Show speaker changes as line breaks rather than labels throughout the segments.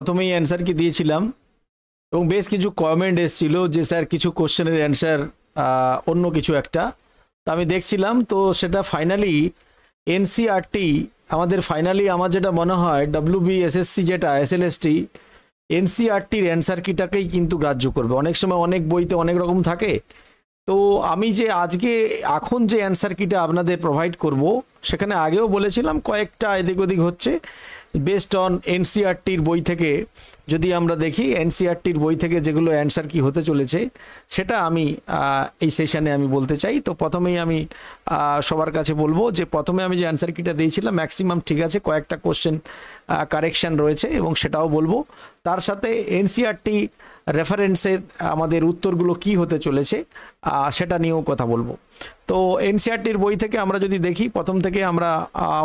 প্রথমেই অ্যান্সার কি দিয়েছিলাম এবং বেশ কিছু কমেন্ট এসেছিল যে স্যার কিছু কোশ্চেনের অ্যান্সার অন্য কিছু একটা। তো আমি দেখছিলাম, তো সেটা ফাইনালি এনসিআরটি আমাদের ফাইনালি আমার যেটা মনে হয় ডব্লিউবিএসএসসি যেটা এসএলএসটি এনসিআরটির অ্যান্সার কিটাকেই কিন্তু গ্রাহ্য করবে। অনেক সময় অনেক বইতে অনেক রকম থাকে। তো আমি যে আজকে এখন যে অ্যান্সার কিটা আপনাদের প্রোভাইড করব, সেখানে আগেও বলেছিলাম কয়েকটা এদিক ওদিক হচ্ছে বেসড অন এনসিআরটির বই থেকে। যদি আমরা দেখি এনসিআরটির বই থেকে যেগুলো অ্যান্সার কি হতে চলেছে সেটা আমি এই সেশনে আমি বলতে চাই। তো প্রথমেই আমি সবার কাছে বলবো যে প্রথমে আমি যে অ্যান্সার কিটা দিয়েছিলাম ম্যাক্সিমাম ঠিক আছে, কয়েকটা কোশ্চেন কারেকশন রয়েছে এবং সেটাও বলবো। তার সাথে এনসিআরটি রেফারেন্সের আমাদের উত্তরগুলো কি হতে চলেছে সেটা নিয়েও কথা বলবো। তো এনসিআরটির বই থেকে আমরা যদি দেখি, প্রথম থেকে আমরা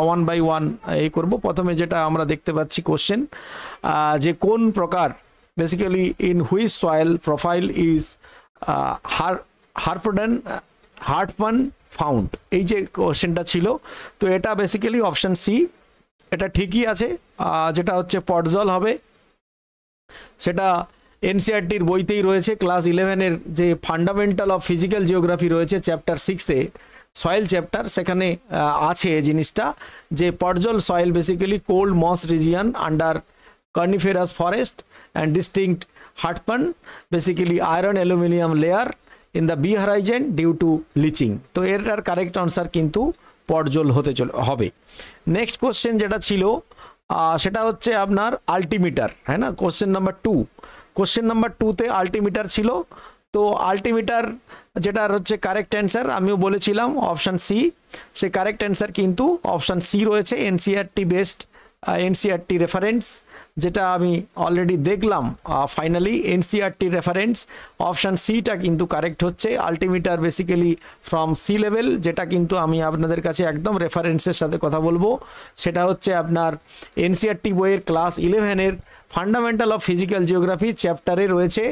ওয়ান বাই ওয়ান এই করব। প্রথমে যেটা আমরা দেখতে পাচ্ছি কোশ্চেন, যে কোন প্রকার basically in which soil profile is hardpan found, এই যে কোশ্চেনটা ছিল। তো এটা বেসিক্যালি অপশন সি, এটা ঠিকই আছে। যেটা হচ্ছে পটজল হবে, সেটা এনসিআরটির বইতেই রয়েছে। ক্লাস 11-এর যে ফান্ডামেন্টাল অফ ফিজিক্যাল জিওগ্রাফি রয়েছে চ্যাপ্টার 6-এ সয়েল চ্যাপ্টার, সেখানে আছে জিনিসটা যে podzol soil basically cold moist region under coniferous forest and distinct hardpan basically iron aluminium layer in the B horizon due to leaching. তো এটার কারেক্ট আনসার কিন্তু পটজল হবে। নেক্সট কোশ্চেন যেটা ছিল সেটা হচ্ছে আপনার আল্টিমিটার, হ্যাঁ না, কোশ্চেন নাম্বার 2। কোশ্চেন নাম্বার 2-তে আল্টিমিটার ছিল। তো আল্টিমিটার যেটার হচ্ছে কারেক্ট অ্যান্সার আমিও বলেছিলাম অপশান সি, সে কারেক্ট অ্যান্সার কিন্তু অপশান সি রয়েছে। এনসিআরটি বেসড এনসিআরটি রেফারেন্স যেটা আমি অলরেডি দেখলাম, ফাইনালি এনসিআরটি রেফারেন্স অপশান সিটা কিন্তু কারেক্ট হচ্ছে। আল্টিমিটার বেসিক্যালি ফ্রম সি লেভেল, যেটা কিন্তু আমি আপনাদের কাছে একদম রেফারেন্সের সাথে কথা বলবো, সেটা হচ্ছে আপনার এনসিআরটি বইয়ের ক্লাস 11-এর ফান্ডামেন্টাল অফ ফিজিক্যাল জিওগ্রাফি চ্যাপ্টারে রয়েছে।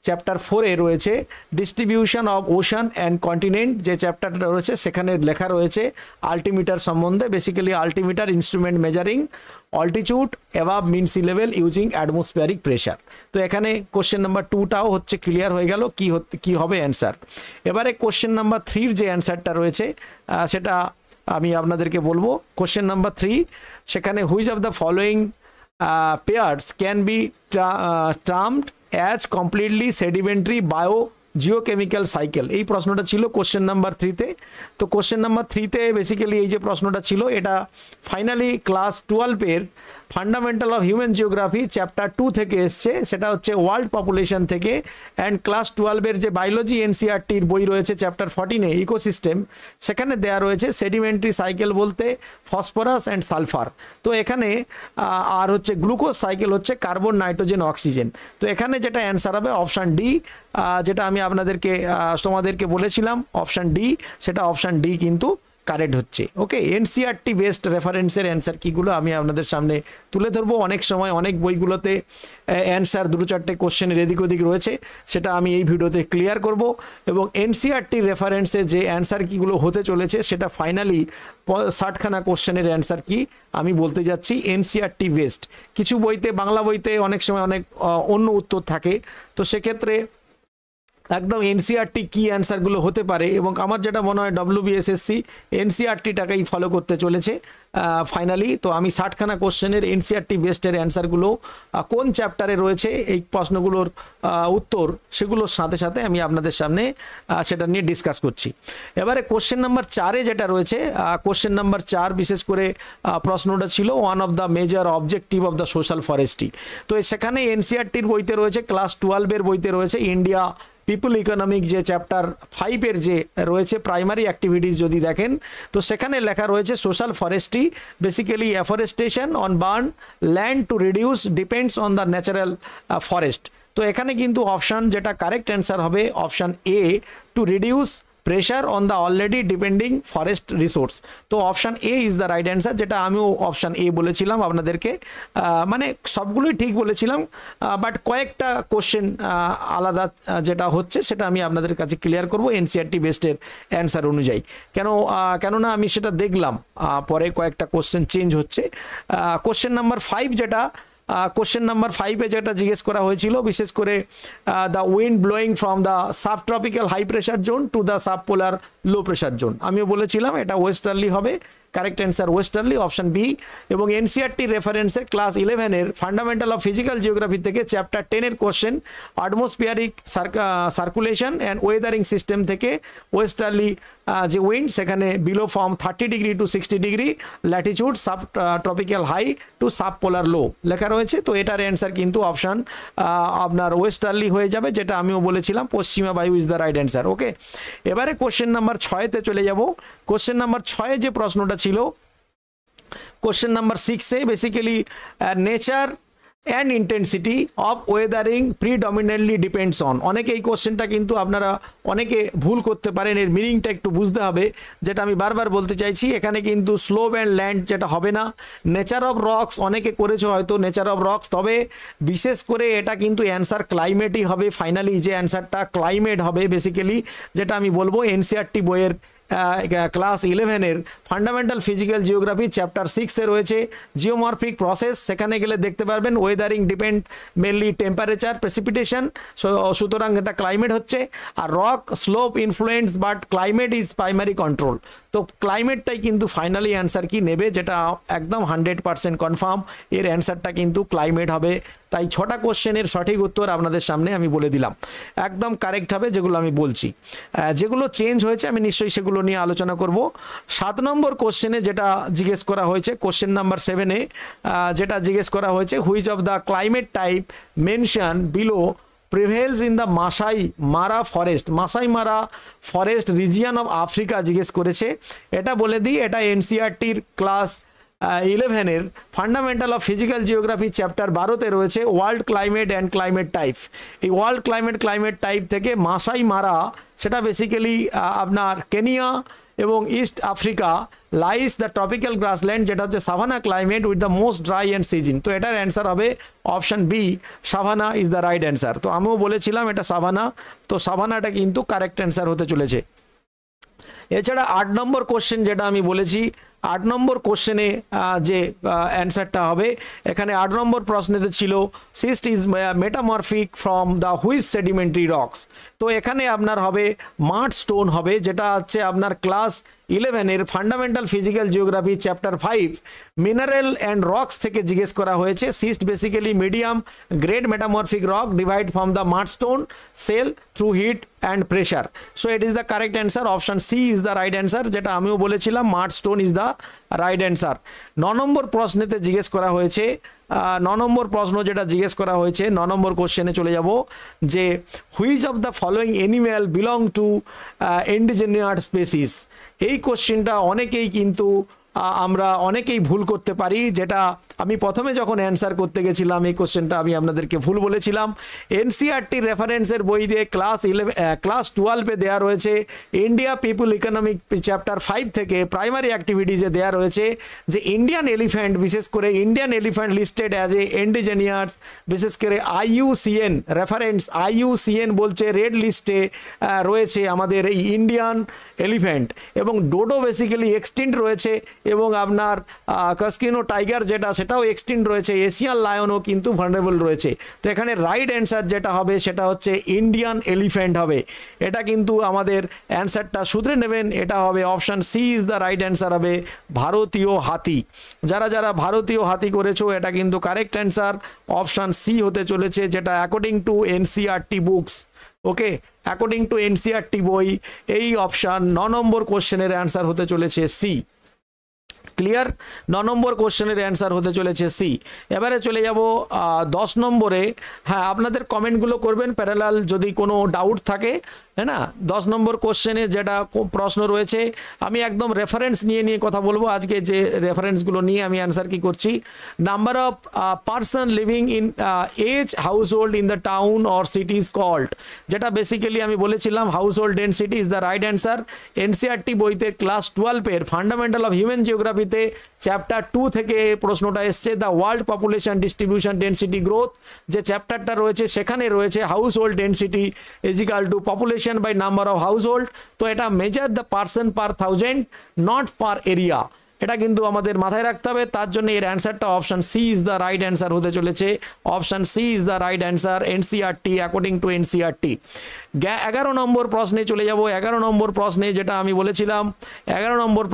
চ্যাপ্টার 4-এ রয়েছে distribution of ocean and continent, যে চ্যাপ্টারটা রয়েছে সেখানে লেখা রয়েছে আল্টিমিটার সম্বন্ধে। Basically altimeter instrument measuring altitude above mean sea level using atmospheric pressure. তো এখানে কোশ্চেন নাম্বার 2টাও হচ্ছে ক্লিয়ার হয়ে গেল কি হবে অ্যান্সার। এবারে কোশ্চেন নাম্বার 3-র যে অ্যান্সারটা রয়েছে সেটা আমি আপনাদেরকে বলবো। কোশ্চেন নাম্বার 3, সেখানে which of the following pairs can be termed as completely sedimentary geochemical cycle, এই প্রশ্নটা ছিল কোশ্চেন নাম্বার 3-তে। তো কোশ্চেন নাম্বার 3-তে বেসিক্যালি এই যে প্রশ্নটা ছিল এটা ফাইনালি ক্লাস 12-এর fundamental of human geography chapter 2 থেকে এসছে, সেটা হচ্ছে ওয়ার্ল্ড পপুলেশন থেকে। অ্যান্ড ক্লাস 12-এর যে বায়োলজি এনসিআরটির বই রয়েছে চ্যাপ্টার 14-এ ইকোসিস্টেম, সেখানে দেয়া রয়েছে সেডিমেন্টারি সাইকেল বলতে ফসফরাস অ্যান্ড সালফার। তো এখানে আর হচ্ছে গ্লুকোজ সাইকেল হচ্ছে কার্বন নাইট্রোজেন অক্সিজেন। তো এখানে যেটা অ্যান্সার হবে অপশান ডি, যেটা আমি তোমাদেরকে বলেছিলাম অপশান ডি, সেটা অপশান ডি কিন্তু কারেক্ট হচ্ছে। ওকে, এনসিআরটি বেসড রেফারেন্সের অ্যান্সার কিগুলো আমি আপনাদের সামনে তুলে ধরবো। অনেক সময় অনেক বইগুলোতে অ্যান্সার 2-4টে কোশ্চেনের এদিক ওদিক রয়েছে, সেটা আমি এই ভিডিওতে ক্লিয়ার করব। এবং এনসিআরটি রেফারেন্সে যে অ্যান্সার কিগুলো হতে চলেছে সেটা ফাইনালি 60খানা কোশ্চেনের অ্যান্সার কি আমি বলতে যাচ্ছি এনসিআরটি বেসড। কিছু বইতে, বাংলা বইতে অনেক সময় অনেক অন্য উত্তর থাকে, তো সেক্ষেত্রে একদম এনসিআরটি কি অ্যান্সারগুলো হতে পারে। এবং আমার যেটা মনে হয় ডব্লিউবিএসএসসি এনসিআরটিটাকেই ফলো করতে চলেছে ফাইনালি। তো আমি 60খানা কোশ্চেনের এনসিআরটি বেস্টের অ্যান্সারগুলো কোন চ্যাপ্টারে রয়েছে এই প্রশ্নগুলোর উত্তর, সেগুলোর সাথে সাথে আমি আপনাদের সামনে সেটা নিয়ে ডিসকাস করছি। এবারে কোশ্চেন নাম্বার 4-এ যেটা রয়েছে, কোশ্চেন নাম্বার 4 বিশেষ করে প্রশ্নটা ছিল one of the major objective of the social forestry. তো সেখানে এনসিআরটির বইতে রয়েছে, ক্লাস 12-এর বইতে রয়েছে ইন্ডিয়া পিপল ইকোনমিক যে চ্যাপ্টার 5-এর যে রয়েছে প্রাইমারি অ্যাক্টিভিটিস যদি দেখেন, তো সেখানে লেখা রয়েছে social forestry basically afforestation on barren land to reduce depends on the natural forest. তো এখানে কিন্তু অপশান যেটা কারেক্ট অ্যান্সার হবে option A, to reduce pressure on the already depending forest resource. তো option A is the right answer, যেটা আমিও option A বলেছিলাম আপনাদেরকে। মানে সবগুলোই ঠিক বলেছিলাম, বাট কয়েকটা কোশ্চেন আলাদা যেটা হচ্ছে সেটা আমি আপনাদের কাছে ক্লিয়ার করব এনসিআরটি বেস্টের অ্যান্সার অনুযায়ী। কেননা আমি সেটা দেখলাম পরে কয়েকটা কোশ্চেন চেঞ্জ হচ্ছে। কোশ্চেন নাম্বার 5 যেটা কোশ্চেন নাম্বার 5-এ যেটা জিজ্ঞেস করা হয়েছিল বিশেষ করে the wind blowing from the subtropical high pressure zone to the subpolar low pressure zone, আমিও বলেছিলাম এটা ওয়েস্টার্লি হবে, correct answer westerly option B. এবং এনসিইআরটি রেফারেন্সে ক্লাস 11-এর ফান্ডামেন্টাল অফ ফিজিক্যাল জিওগ্রাফি থেকে চ্যাপ্টার 10-এর question atmospheric circulation and weathering system থেকে ওয়েস্টার্লি যে উইন্ড সেখানে below from 30 degree to 60 degree latitude subtropical high to subpolar low লেখা রয়েছে। তো এটার অ্যান্সার কিন্তু অপশান আপনার ওয়েস্টার্লি হয়ে যাবে, যেটা আমিও বলেছিলাম পশ্চিমা বায়ু ইজ দ্য রাইট অ্যান্সার। ওকে, এবারে কোশ্চেন নাম্বার 6-তে চলে যাব। কোশ্চেন নাম্বার 6-এ যে প্রশ্নটা ছিল কোশ্চেন নাম্বার 6-এ basically nature and intensity of weathering predominantly depends on. অনেকে এই কোশ্চেনটা কিন্তু আপনারা অনেকে ভুল করতে পারেন, এর মিনিংটা একটু বুঝতে হবে, যেটা আমি বারবার বলতে চাইছি। এখানে কিন্তু স্লোপ অ্যান্ড ল্যান্ড যেটা হবে না, নেচার অফ রক্স অনেকে করেছে হয়তো নেচার অফ রক্স, তবে বিশেষ করে এটা কিন্তু অ্যান্সার ক্লাইমেটই হবে। ফাইনালি যে অ্যান্সারটা ক্লাইমেট হবে বেসিক্যালি, যেটা আমি বলবো এনসিইআরটি বইয়ের ক্লাস 11-এর ফান্ডামেন্টাল ফিজিক্যাল জিওগ্রাফি চ্যাপ্টার 6-এ রয়েছে জিওমরফিক প্রসেস, সেখানে গেলে দেখতে পারবেন weathering depend mainly temperature precipitation, সুতরাং এটা ক্লাইমেট হচ্ছে। আর rock slope influence but climate is primary control, তো ক্লাইমেটটাই কিন্তু ফাইনালি অ্যান্সার কি নেবে, যেটা একদম 100% কনফার্ম, এর অ্যান্সারটা কিন্তু ক্লাইমেট হবে। তাই 6টা কোশ্চেনের সঠিক উত্তর আপনাদের সামনে আমি বলে দিলাম, একদম কারেক্ট হবে যেগুলো আমি বলছি। যেগুলো চেঞ্জ হয়েছে আমি নিশ্চয়ই সেগুলো নিয়ে আলোচনা করব। 7 নম্বর কোশ্চেনে যেটা জিজ্ঞেস করা হয়েছে কোশ্চেন নাম্বার 7-এ যেটা জিজ্ঞেস করা হয়েছে which of the climate type mention below prevails in the Masai Mara forest, মাসাই Mara forest region of Africa জিজ্ঞেস করেছে। এটা বলে দিই, এটা এনসিইআরটির ক্লাস 11-এর fundamental of physical geography chapter 12-তে রয়েছে world climate and climate type. এই ওয়ার্ল্ড ক্লাইমেট টাইপ থেকে মাসাই মারা সেটা বেসিক্যালি আপনার কেনিয়া এবং East Africa lies the tropical grassland, যেটা হচ্ছে savanna climate with the most dry and season. তো এটার অ্যান্সার হবে option B, savanna is the right answer. তো আমিও বলেছিলাম এটা সাভানা, তো সাভানাটা কিন্তু কারেক্ট অ্যান্সার হতে চলেছে। এছাড়া 8 নম্বর কোশ্চেন যেটা আমি বলেছি, 8 নম্বর কোশ্চেনে যে অ্যান্সারটা হবে এখানে 8 নম্বর প্রশ্নেতে ছিল cyst is metamorphic from the which sedimentary rocks. তো এখানে আপনার হবে মাড স্টোন হবে, যেটা হচ্ছে আপনার ক্লাস 11-এর fundamental physical geography chapter 5 mineral and rocks থেকে জিজ্ঞেস করা হয়েছে। Schist basically medium grade metamorphic rock divide from the mudstone shale through heat and pressure. So it is the correct answer, option C is the right answer, যেটা আমিও বলেছিলাম mudstone is the right answer. 9 number প্রশ্নেতে জিজ্ঞেস করা হয়েছে 9 নম্বর প্রশ্ন যেটা জিজ্ঞেস করা হয়েছে 9 নম্বর কোশ্চেনে চলে যাব যে which of the following animal belong to endangered species. এই কোশ্চেনটা অনেকেই কিন্তু আমরা অনেকেই ভুল করতে পারি, যেটা আমি প্রথমে যখন অ্যান্সার করতে গেছিলাম এই কোশ্চেনটা আমি আপনাদেরকে ভুল বলেছিলাম। এনসিইআরটি রেফারেন্সের বই দিয়ে ক্লাস 12-এ দেওয়া রয়েছে ইন্ডিয়া পিপল ইকোনমিক চ্যাপ্টার 5 থেকে প্রাইমারি অ্যাক্টিভিটিসে দেওয়া রয়েছে যে ইন্ডিয়ান এলিফ্যান্ট, বিশেষ করে Indian elephant listed as a endangered, বিশেষ করে IUCN রেফারেন্স, IUCN বলছে রেড লিস্টে রয়েছে আমাদের এই ইন্ডিয়ান এলিফ্যান্ট, এবং ডোডো বেসিক্যালি এক্সটিন্ট রয়েছে, এবং আপনার কাস্কিনো টাইগার যেটা সেটাও এক্সটিন্ট রয়েছে, এশিয়ান লায়নও কিন্তু ভালনারেবল রয়েছে। তো এখানে রাইট অ্যান্সার যেটা হবে সেটা হচ্ছে ইন্ডিয়ান এলিফ্যান্ট হবে। এটা কিন্তু আমাদের অ্যান্সারটা শুধরে নেবেন, এটা হবে option C is the right answer হবে ভারতীয় হাতি। যারা যারা ভারতীয় হাতি করেছো এটা কিন্তু কারেক্ট অ্যান্সার অপশান সি হতে চলেছে, যেটা according to NCERT books. Okay, according to NCERT বই এই অপশান 9 নম্বর কোশ্চেনের অ্যান্সার হতে চলেছে সি। ক্লিয়ার? 9 নম্বর কোশ্চেনের অ্যান্সার হতে চলেছে সি। এবারে চলে যাব 10 নম্বরে। হ্যাঁ, আপনাদের কমেন্টগুলো করবেন প্যারালাল যদি কোনো ডাউট থাকে, হ্যাঁ না। 10 নম্বর কোশ্চেনে যেটা প্রশ্ন রয়েছে আমি একদম রেফারেন্স নিয়ে কথা বলবো আজকে, যে রেফারেন্সগুলো নিয়ে আমি অ্যান্সার কি করছি। Number of person living in each household in the town or city is called, যেটা বেসিক্যালি আমি বলেছিলাম household density is the right answer. NCERT বইতে ক্লাস 12-এর ফান্ডামেন্টাল অফ হিউম্যান জিওগ্রাফিতে চ্যাপ্টার 2 থেকে প্রশ্নটা এসছে the world population distribution density growth, যে চ্যাপ্টারটা রয়েছে সেখানে রয়েছে household density is equal to population by number of household। তো এটা measure the person per 1000 not per area. এটা কিন্তু আমাদের মাথায় রাখতে হবে। তার জন্য এর অ্যান্সারটা option C is the right answer হতে চলেছে। Option C is the right answer NCERT according to NCERT. 11 নম্বর প্রশ্নে চলে যাব। 11 নম্বর প্রশ্নে যেটা আমি বলেছিলাম, 11 নম্বর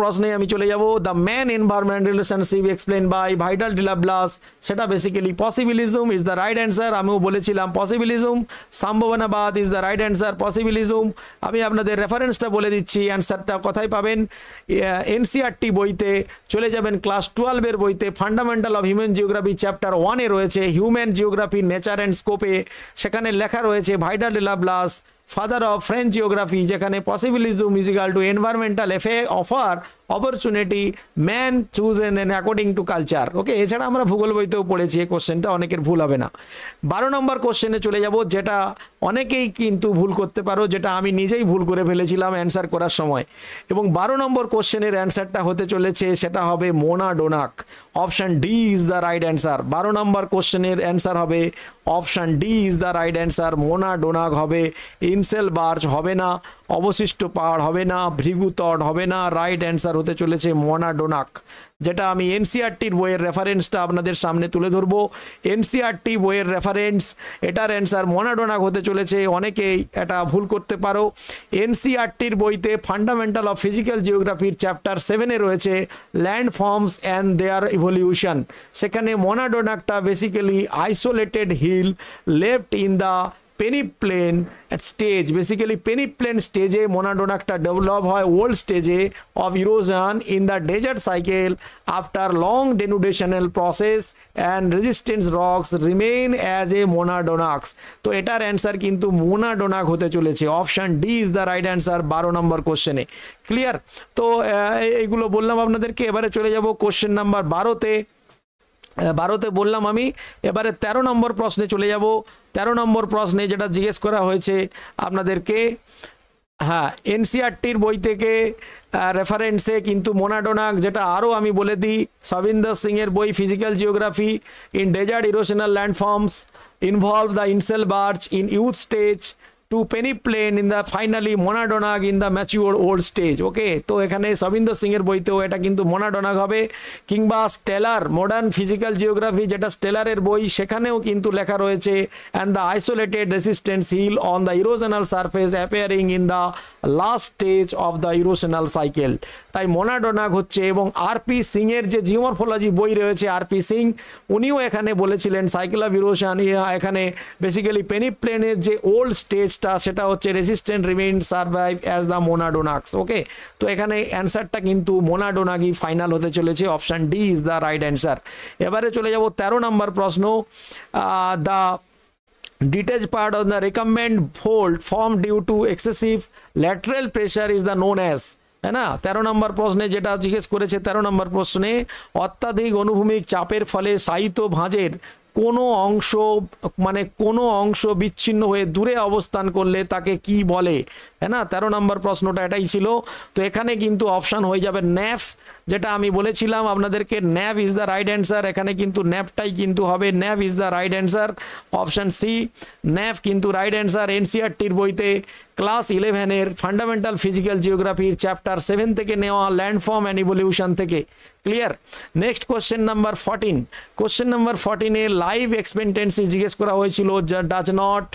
প্রশ্নে আমি চলে যাব। The man environment relationship explain by Vidal de la Blache, সেটা basically possibilism is the right answer. আমিও বলেছিলাম পসিবিলিজম। সম্ভাবনাবাদ is the right answer, possibilism. আমি আপনাদের রেফারেন্সটা বলে দিচ্ছি, অ্যান্সারটা কোথায় পাবেন। এনসিইআরটি বইতে চলে যাবেন, ক্লাস 12-এর বইতে fundamental of human geography chapter 1-এ রয়েছে হিউম্যান জিওগ্রাফি নেচার অ্যান্ড স্কোপে, সেখানে লেখা রয়েছে Vidal de la Blache father of French geography, যেখানে possibilism is equal to environmental offer opportunity man choose and according to culture. Okay, এছাড়া আমরা ভূগোল বইতেও পড়েছি, এই কোশ্চেনটা অনেকের ভুল হবে না। 12 নম্বর কোশ্চেনে চলে যাব, যেটা অনেকেই কিন্তু ভুল করতে পারো, যেটা আমি নিজেই ভুল করে ফেলেছিলাম অ্যান্সার করার সময়। এবং 12 নম্বর কোশ্চেনের অ্যান্সারটা হতে চলেছে, সেটা হবে monadnock. Option D is the right answer. 12 number কোশ্চেনের অ্যান্সার হবে option D is the right answer. Monadnock হবে, ইনসেল বার্চ হবে না, অবশিষ্ট পাহাড় হবে না, ভৃগুতট হবে না। রাইট অ্যান্সার হতে চলেছে মোনা ডোনাক, যেটা আমি এনসিইআরটির বইয়ের রেফারেন্সটা আপনাদের সামনে তুলে ধরবো। এনসিইআরটি বইয়ের রেফারেন্স, এটার অ্যান্সার মোনা ডোনাক হতে চলেছে। অনেকেই এটা ভুল করতে পারো। এনসিইআরটির বইতে ফান্ডামেন্টাল অফ ফিজিক্যাল জিওগ্রাফির চ্যাপ্টার 7-এ রয়েছে landforms and their evolution, সেখানে মোনা ডোনাকটা basically isolated hill left in the peneplain stage, basically peneplain স্টেজে মোনা ডোনাকটা ডেভেলপ হয় ওল্ড স্টেজে of erosion in the desert cycle after long denudational process and resistance rocks remain as a monadnocks. তো এটার অ্যান্সার কিন্তু monadnock হতে চলেছে। Option D is the right answer 12 নম্বর কোশ্চেনে। ক্লিয়ার? তো এইগুলো বললাম আপনাদেরকে। এবারে চলে যাব কোশ্চেন নাম্বার 12-তে। 12-তে বললাম আমি, এবারে 13 নম্বর প্রশ্নে চলে যাব। 13 নম্বর প্রশ্নে যেটা জিজ্ঞেস করা হয়েছে আপনাদেরকে, হ্যাঁ, এনসিইআরটির বই থেকে রেফারেন্সে কিন্তু মোনা ডোনাক, যেটা আরও আমি বলে দিই, সবিন্দর সিংয়ের বই physical geography in desert erosional landforms involve the inselberg in youth stage to peneplain in the finally monadnock in the mature old stage. Okay, তো এখানে সবিন্দর সিংয়ের বইতেও এটা কিন্তু মোনা ডোনাক হবে। কিংবা স্টেলার মডার্ন ফিজিক্যাল জিওগ্রাফি, যেটা স্টেলারের বই, সেখানেও কিন্তু লেখা রয়েছে and the isolated resistance hill on the erosional surface appearing in the last stage of the erosional cycle. তাই মোনা ডোনাক হচ্ছে। এবং আরপি সিংয়ের যে জিওমরফোলজি বই রয়েছে, আরপি সিং উনিও এখানে বলেছিলেন সাইকেল অফ ইরোশন, এখানে বেসিক্যালি পেনিপ্লেনের যে ওল্ড স্টেজ সেটা হচ্ছে resistant remain survive as the monadnocks. Okay, তো এখানে অ্যান্সারটা কিন্তু মোনা ডোনাকই ফাইনাল হতে চলেছে। Option D is the right answer. এবারে চলে যাব 13 নম্বর প্রশ্ন। The detached part of the recumbent fold formed due to excessive lateral pressure is the known as, है ना। 13 নম্বর প্রশ্নে যেটা জিজ্ঞেস করেছে, 13 নম্বর প্রশ্নে অত্যাধিক অনুভূমিক চাপের ফলে শায়িত ভাঁজের কোনো অংশ বিচ্ছিন্ন হয়ে দূরে অবস্থান করলে তাকে কি বলে, হ্যাঁ না। 13 নম্বর প্রশ্নটা এটাই ছিল। তো এখানে কিন্তু অপশান হয়ে যাবে ন্যাফ, যেটা আমি বলেছিলাম আপনাদেরকে, nappe is the right answer. এখানে কিন্তু ন্যাভটাই কিন্তু হবে, nappe is the right answer. Option C nappe কিন্তু রাইট অ্যান্সার। এনসিইআরটির বইতে ক্লাস 11-এর ফান্ডামেন্টাল ফিজিক্যাল জিওগ্রাফির চ্যাপ্টার 7 থেকে নেওয়া ল্যান্ডফর্ম অ্যান্ড ইভলিউশন থেকে। Clear? Next question number 14। Question number 14-এ লাইফ এক্সপেক্টেন্সি জিজ্ঞেস করা হয়েছিল, does not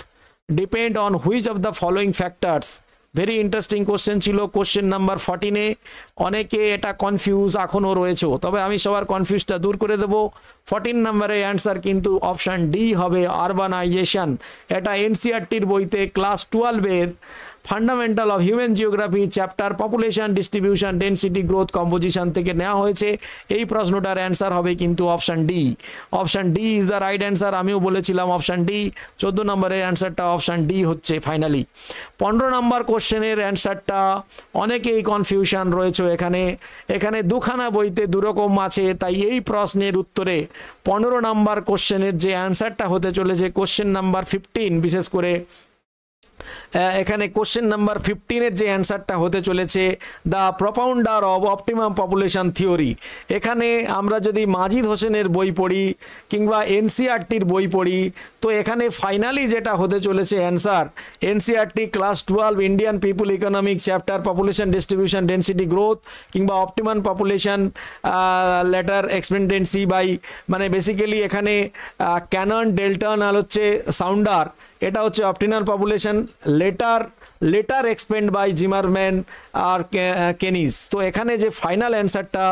depend on which of the following factors. Very interesting question ছিল কোশ্চেন নাম্বার 14-এ। অনেকে এটা কনফিউজ এখনও রয়েছে, তবে আমি সবার কনফিউজটা দূর করে দেবো। 14 নম্বরের অ্যান্সার কিন্তু অপশান ডি হবে, আরবানাইজেশন। এটা এনসিইআরটির বইতে ক্লাস 12-এর fundamental of human geography chapter population distribution density growth composition থেকে নেওয়া হয়েছে। এই প্রশ্নটার অ্যান্সার হবে কিন্তু option D. Option D is the right answer. আমিও বলেছিলাম অপশান ডি। 14 নম্বরের অ্যান্সারটা অপশান ডি হচ্ছে ফাইনালি। 15 নম্বর কোশ্চেনের অ্যান্সারটা অনেকেই কনফিউশন রয়েছে এখানে দুখানা বইতে দুরকম আছে, তাই এই প্রশ্নের উত্তরে 15 নম্বর কোশ্চেনের যে অ্যান্সারটা হতে চলেছে কোশ্চেন নাম্বার 15, বিশেষ করে এখানে কোশ্চেন নাম্বার 15 এর যে অ্যান্সারটা হতে চলেছে the propounder of optimum population theory. এখানে আমরা যদি মাজিদ হোসেনের বই পড়ি কিংবা এনসিইআরটির বই পড়ি, তো এখানে ফাইনালি যেটা হতে চলেছে answer, NCERT class 12 Indian people economic chapter population distribution density growth কিংবা optimum population later expectancy by, মানে বেসিক্যালি এখানে ক্যানন ডেল্টন আর হচ্ছে সাউন্ডার, এটা হচ্ছে optimum population later expend by Zimmermann আর কেনিস। তো এখানে যে ফাইনাল অ্যান্সারটা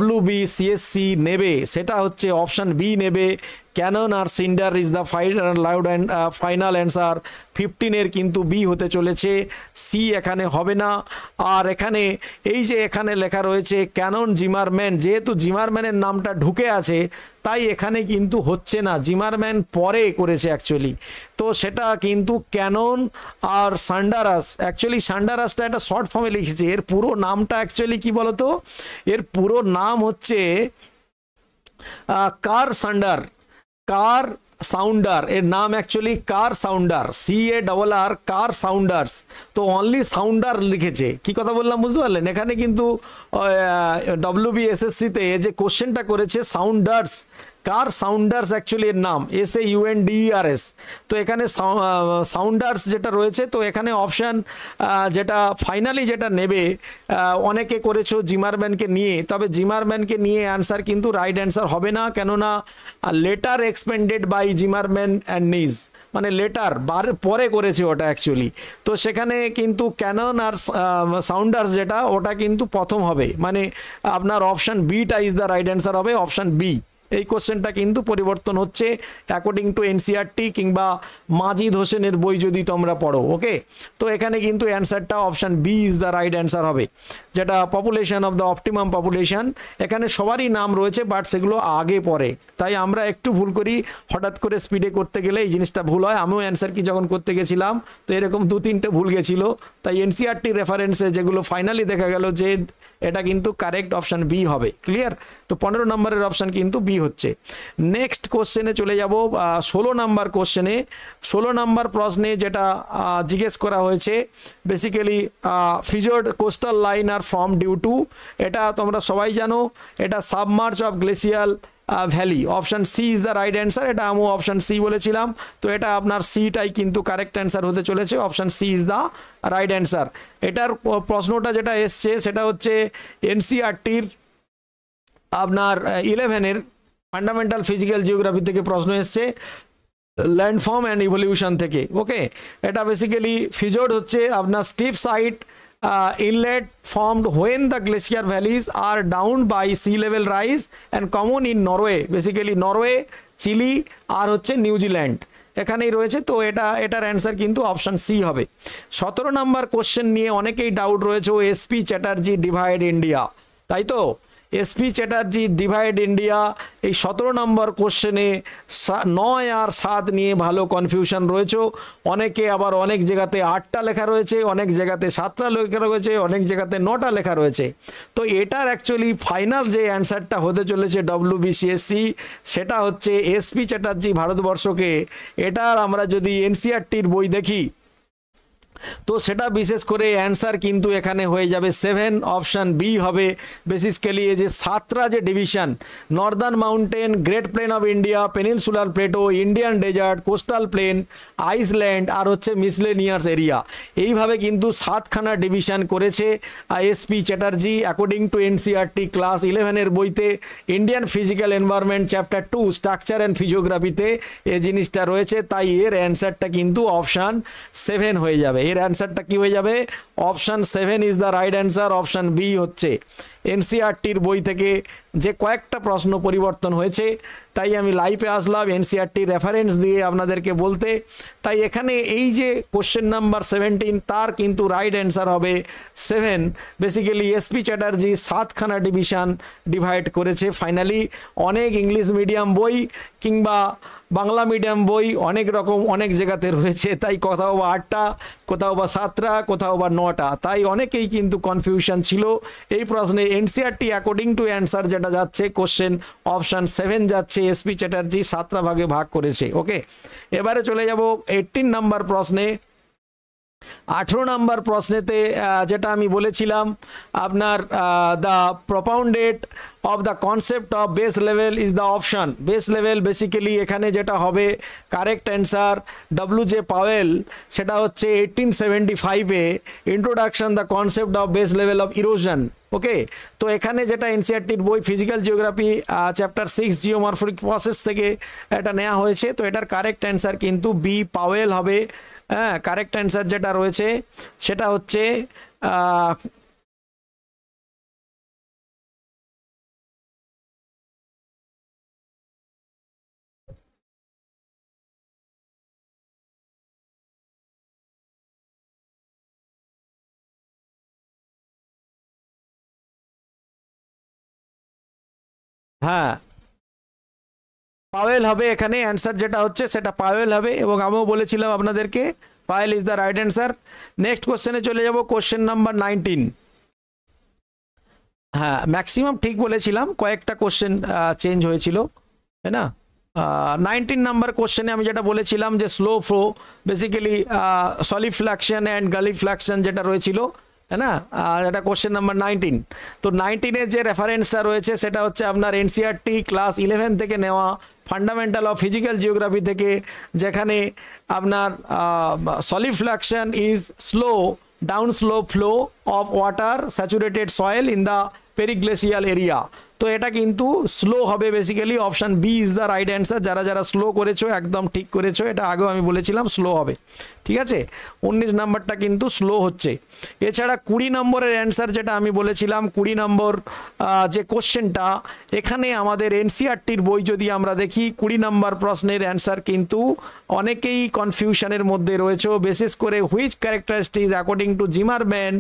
WBCSC নেবে সেটা হচ্ছে অপশান বি নেবে, ক্যানন আর Saunders is the final answer. 15 এর কিন্তু বি হতে চলেছে, সি এখানে হবে না। আর এখানে এই যে এখানে লেখা রয়েছে ক্যানন জিমারম্যান, যেহেতু জিমারম্যানের নামটা ঢুকে আছে তাই এখানে কিন্তু হচ্ছে না, জিমারম্যান পরে করেছে অ্যাকচুয়ালি। তো সেটা কিন্তু ক্যানন আর সান্ডারাস, অ্যাকচুয়ালি সান্ডারাসটা একটা শর্ট ফর্মে লিখেছে, এর পুরো নামটা অ্যাকচুয়ালি কি বলতো, এর পুরো নাম হচ্ছে কার সাউন্ডার, এর নাম অ্যাকচুয়ালি কার সাউন্ডার, CARR কার সাউন্ডার্স। তো অনলি সাউন্ডার লিখেছে, কি কথা বললাম বুঝতে পারলেন? এখানে কিন্তু WBSSC-তে যে কোশ্চেনটা করেছে সাউন্ডার্স, কার সাউন্ডার্স অ্যাকচুয়ালি এর নাম SAUNDERS। তো এখানে সাউন্ডার্স যেটা রয়েছে, তো এখানে অপশান যেটা ফাইনালি যেটা নেবে, অনেকে করেছো জিমারম্যানকে নিয়ে, তবে জিমারম্যানকে নিয়ে অ্যান্সার কিন্তু রাইট অ্যান্সার হবে না, কেননা later expanded by Zimmermann and নিজ, মানে লেটার পরে করেছে ওটা অ্যাকচুয়ালি। তো সেখানে কিন্তু ক্যানন আর সাউন্ডার্স যেটা, ওটা কিন্তু প্রথম হবে, মানে আপনার option beta is the right answer হবে, অপশান বি। এই কোশ্চেনটা কিন্তু পরিবর্তন হচ্ছে অ্যাকর্ডিং টু এনসিইআরটি কিংবা মাজিদ হোসেনের বই যদি তোমরা পড়ো। ওকে, তো এখানে কিন্তু অ্যান্সারটা option B is the right answer হবে, যেটা population of the optimum population. এখানে সবারই নাম রয়েছে বাট সেগুলো আগে পরে, তাই আমরা একটু ভুল করি, হঠাৎ করে স্পিডে করতে গেলে এই জিনিসটা ভুল হয়। আমিও অ্যান্সার কি যখন করতে গেছিলাম তো এরকম 2-3টে ভুল গেছিল, তাই এনসিইআরটি রেফারেন্সে যেগুলো ফাইনালি দেখা গেল যে এটা কিন্তু কারেক্ট অপশান বি হবে। ক্লিয়ার? তো 15 নম্বরের অপশান কিন্তু বি হচ্ছে। নেক্সট কোশ্চেনে চলে যাব, 16 নাম্বার কোশ্চেনে। 16 নাম্বার প্রশ্নে যেটা জিজ্ঞেস করা হয়েছে বেসিক্যালি ফিজোড কোস্টাল লাইন আর ফর্ম ডিউ টু, এটা তোমরা সবাই জানো, এটা submerge of glacial valley. Option C is the right answer, এটা আমি অপশান সি বলেছিলাম, তো এটা আপনার সিটাই কিন্তু কারেক্ট অ্যান্সার হতে চলেছে, option C is the right answer. এটার প্রশ্নটা যেটা এসছে সেটা হচ্ছে এনসিইআরটির আপনার 11-এর ফান্ডামেন্টাল ফিজিক্যাল জিওগ্রাফি থেকে প্রশ্ন এসছে, ল্যান্ডফর্ম অ্যান্ড ইভলিউশন থেকে। ওকে, এটা বেসিক্যালি ফিজোড হচ্ছে আপনার steep side inlet formed when the glacier valleys are down by sea level rise and common in Norway, basically Norway, Chile আর হচ্ছে নিউজিল্যান্ড এখানেই রয়েছে। তো এটার অ্যান্সার কিন্তু অপশান সি হবে। 17 নম্বর কোশ্চেন নিয়ে অনেকেই ডাউট রয়েছে, ও এসপি চ্যাটার্জি ডিভাইড ইন্ডিয়া, তাই তো? এসপি চ্যাটার্জি ডিভাইড ইন্ডিয়া, এই 17 নম্বর কোশ্চেনে 9 আর 7 নিয়ে ভালো কনফিউশন রয়েছে। অনেকে আবার অনেক জায়গাতে 8টা লেখা রয়েছে, অনেক জায়গাতে 7টা লেখা রয়েছে, অনেক জায়গাতে 9টা লেখা রয়েছে। তো এটার অ্যাকচুয়ালি ফাইনাল যে অ্যান্সারটা হতে চলেছে WBCSC, সেটা হচ্ছে এসপি চ্যাটার্জি ভারতবর্ষকে। এটার আমরা যদি এনসিইআরটির বই দেখি তো সেটা বিশেষ করে অ্যান্সার কিন্তু এখানে হয়ে যাবে 7, অপশান বি হবে। বেসিক্যালি এই যে 7টা যে division, northern mountain, great plain of India, peninsular plateau, Indian desert, coastal plain, island আর হচ্ছে মিসলেনিয়াস এরিয়া, এইভাবে কিন্তু 7খানা ডিভিশন করেছে S P Chatterjee according to NCERT class 11-এর বইতে। Indian physical environment chapter 2 structure and ফিজিওগ্রাফিতে এই জিনিসটা রয়েছে, তাই এর অ্যান্সারটা কিন্তু অপশান 7 হয়ে যাবে। এর অ্যান্সারটা কি হয়ে যাবে? Option 7 is the right answer, option B হচ্ছে। এনসিইআরটির বই থেকে যে কয়েকটা প্রশ্ন পরিবর্তন হয়েছে, তাই আমি লাইভে আসলাম এনসিইআরটি রেফারেন্স দিয়ে আপনাদেরকে বলতে। তাই এখানে এই যে কোশ্চেন নাম্বার 17, তার কিন্তু রাইট অ্যান্সার হবে 7। বেসিক্যালি এসপি চ্যাটার্জি 7খানা ডিভিশন ডিভাইড করেছে ফাইনালি। অনেক ইংলিশ মিডিয়াম বই কিংবা বাংলা মিডিয়াম বই অনেক রকম অনেক জায়গাতে রয়েছে, তাই কোথাও বা 8টা, কোথাও বা 7টা, কোথাও বা 9টা, তাই অনেকেই কিন্তু কনফিউশন ছিল এই প্রশ্নে। এনসিইআরটি অ্যাকর্ডিং টু অ্যান্সার যেটা যাচ্ছে কোশ্চেন অপশান 7 যাচ্ছে, এসপি চ্যাটার্জি 7টা ভাগে ভাগ করেছে। ওকে, এবারে চলে যাব 18 নাম্বার প্রশ্নে। 18 নম্বর প্রশ্নেতে যেটা আমি বলেছিলাম আপনার the propounded of the concept of base level is the option. Base level basically এখানে যেটা হবে কারেক্ট অ্যান্সার ডব্লিউ.জে পাওয়েল, সেটা হচ্ছে 1875-এ introduction the concept of base level of erosion. Okay, তো এখানে যেটা এনসিইআরটির বই physical geography chapter 6 geomorphic process থেকে এটা নেওয়া হয়েছে। তো এটার কারেক্ট অ্যান্সার কিন্তু বি পাওয়েল হবে। হ্যাঁ, কারেক্ট অ্যান্সার যেটা রয়েছে সেটা হচ্ছে হ্যাঁ পাওয়েল হবে। এখানে অ্যান্সার যেটা হচ্ছে সেটা পাওয়েল হবে, এবং আমিও বলেছিলাম আপনাদেরকে Powell is the right answer. Next কোশ্চেনে চলে যাব, কোশ্চেন নাম্বার 19। হ্যাঁ, ম্যাক্সিমাম ঠিক বলেছিলাম, কয়েকটা কোশ্চেন চেঞ্জ হয়েছিল, তাই না। 19 নাম্বার কোশ্চেনে আমি যেটা বলেছিলাম যে স্লো ফ্লো বেসিক্যালি সলিফ্ল্যাকশন অ্যান্ড গালিফ্ল্যাকশন যেটা রয়েছিল, है ना, এটা কোশ্চেন নাম্বার 19। তো 19 এর যে রেফারেন্সটা রয়েছে সেটা হচ্ছে আপনার এনসিইআরটি ক্লাস 11 থেকে নেওয়া ফান্ডামেন্টাল অফ ফিজিক্যাল জিওগ্রাফি থেকে, যেখানে আপনার solifluction is slow down slow flow of water saturated soil in the periglacial area. তো এটা কিন্তু স্লো হবে basically, option B is the right answer. যারা যারা স্লো করেছো একদম ঠিক করেছো, এটা আগেও আমি বলেছিলাম স্লো হবে, ঠিক আছে। 19 নাম্বারটা কিন্তু স্লো হচ্ছে। এছাড়া 20 নম্বরের অ্যান্সার যেটা আমি বলেছিলাম, 20 নম্বর যে কোশ্চেনটা, এখানে আমাদের এনসিইআরটির বই যদি আমরা দেখি 20 নম্বর প্রশ্নের অ্যান্সার কিন্তু অনেকেই কনফিউশনের মধ্যে রয়েছে, বিশেষ করে which characteristics according to Zimmermann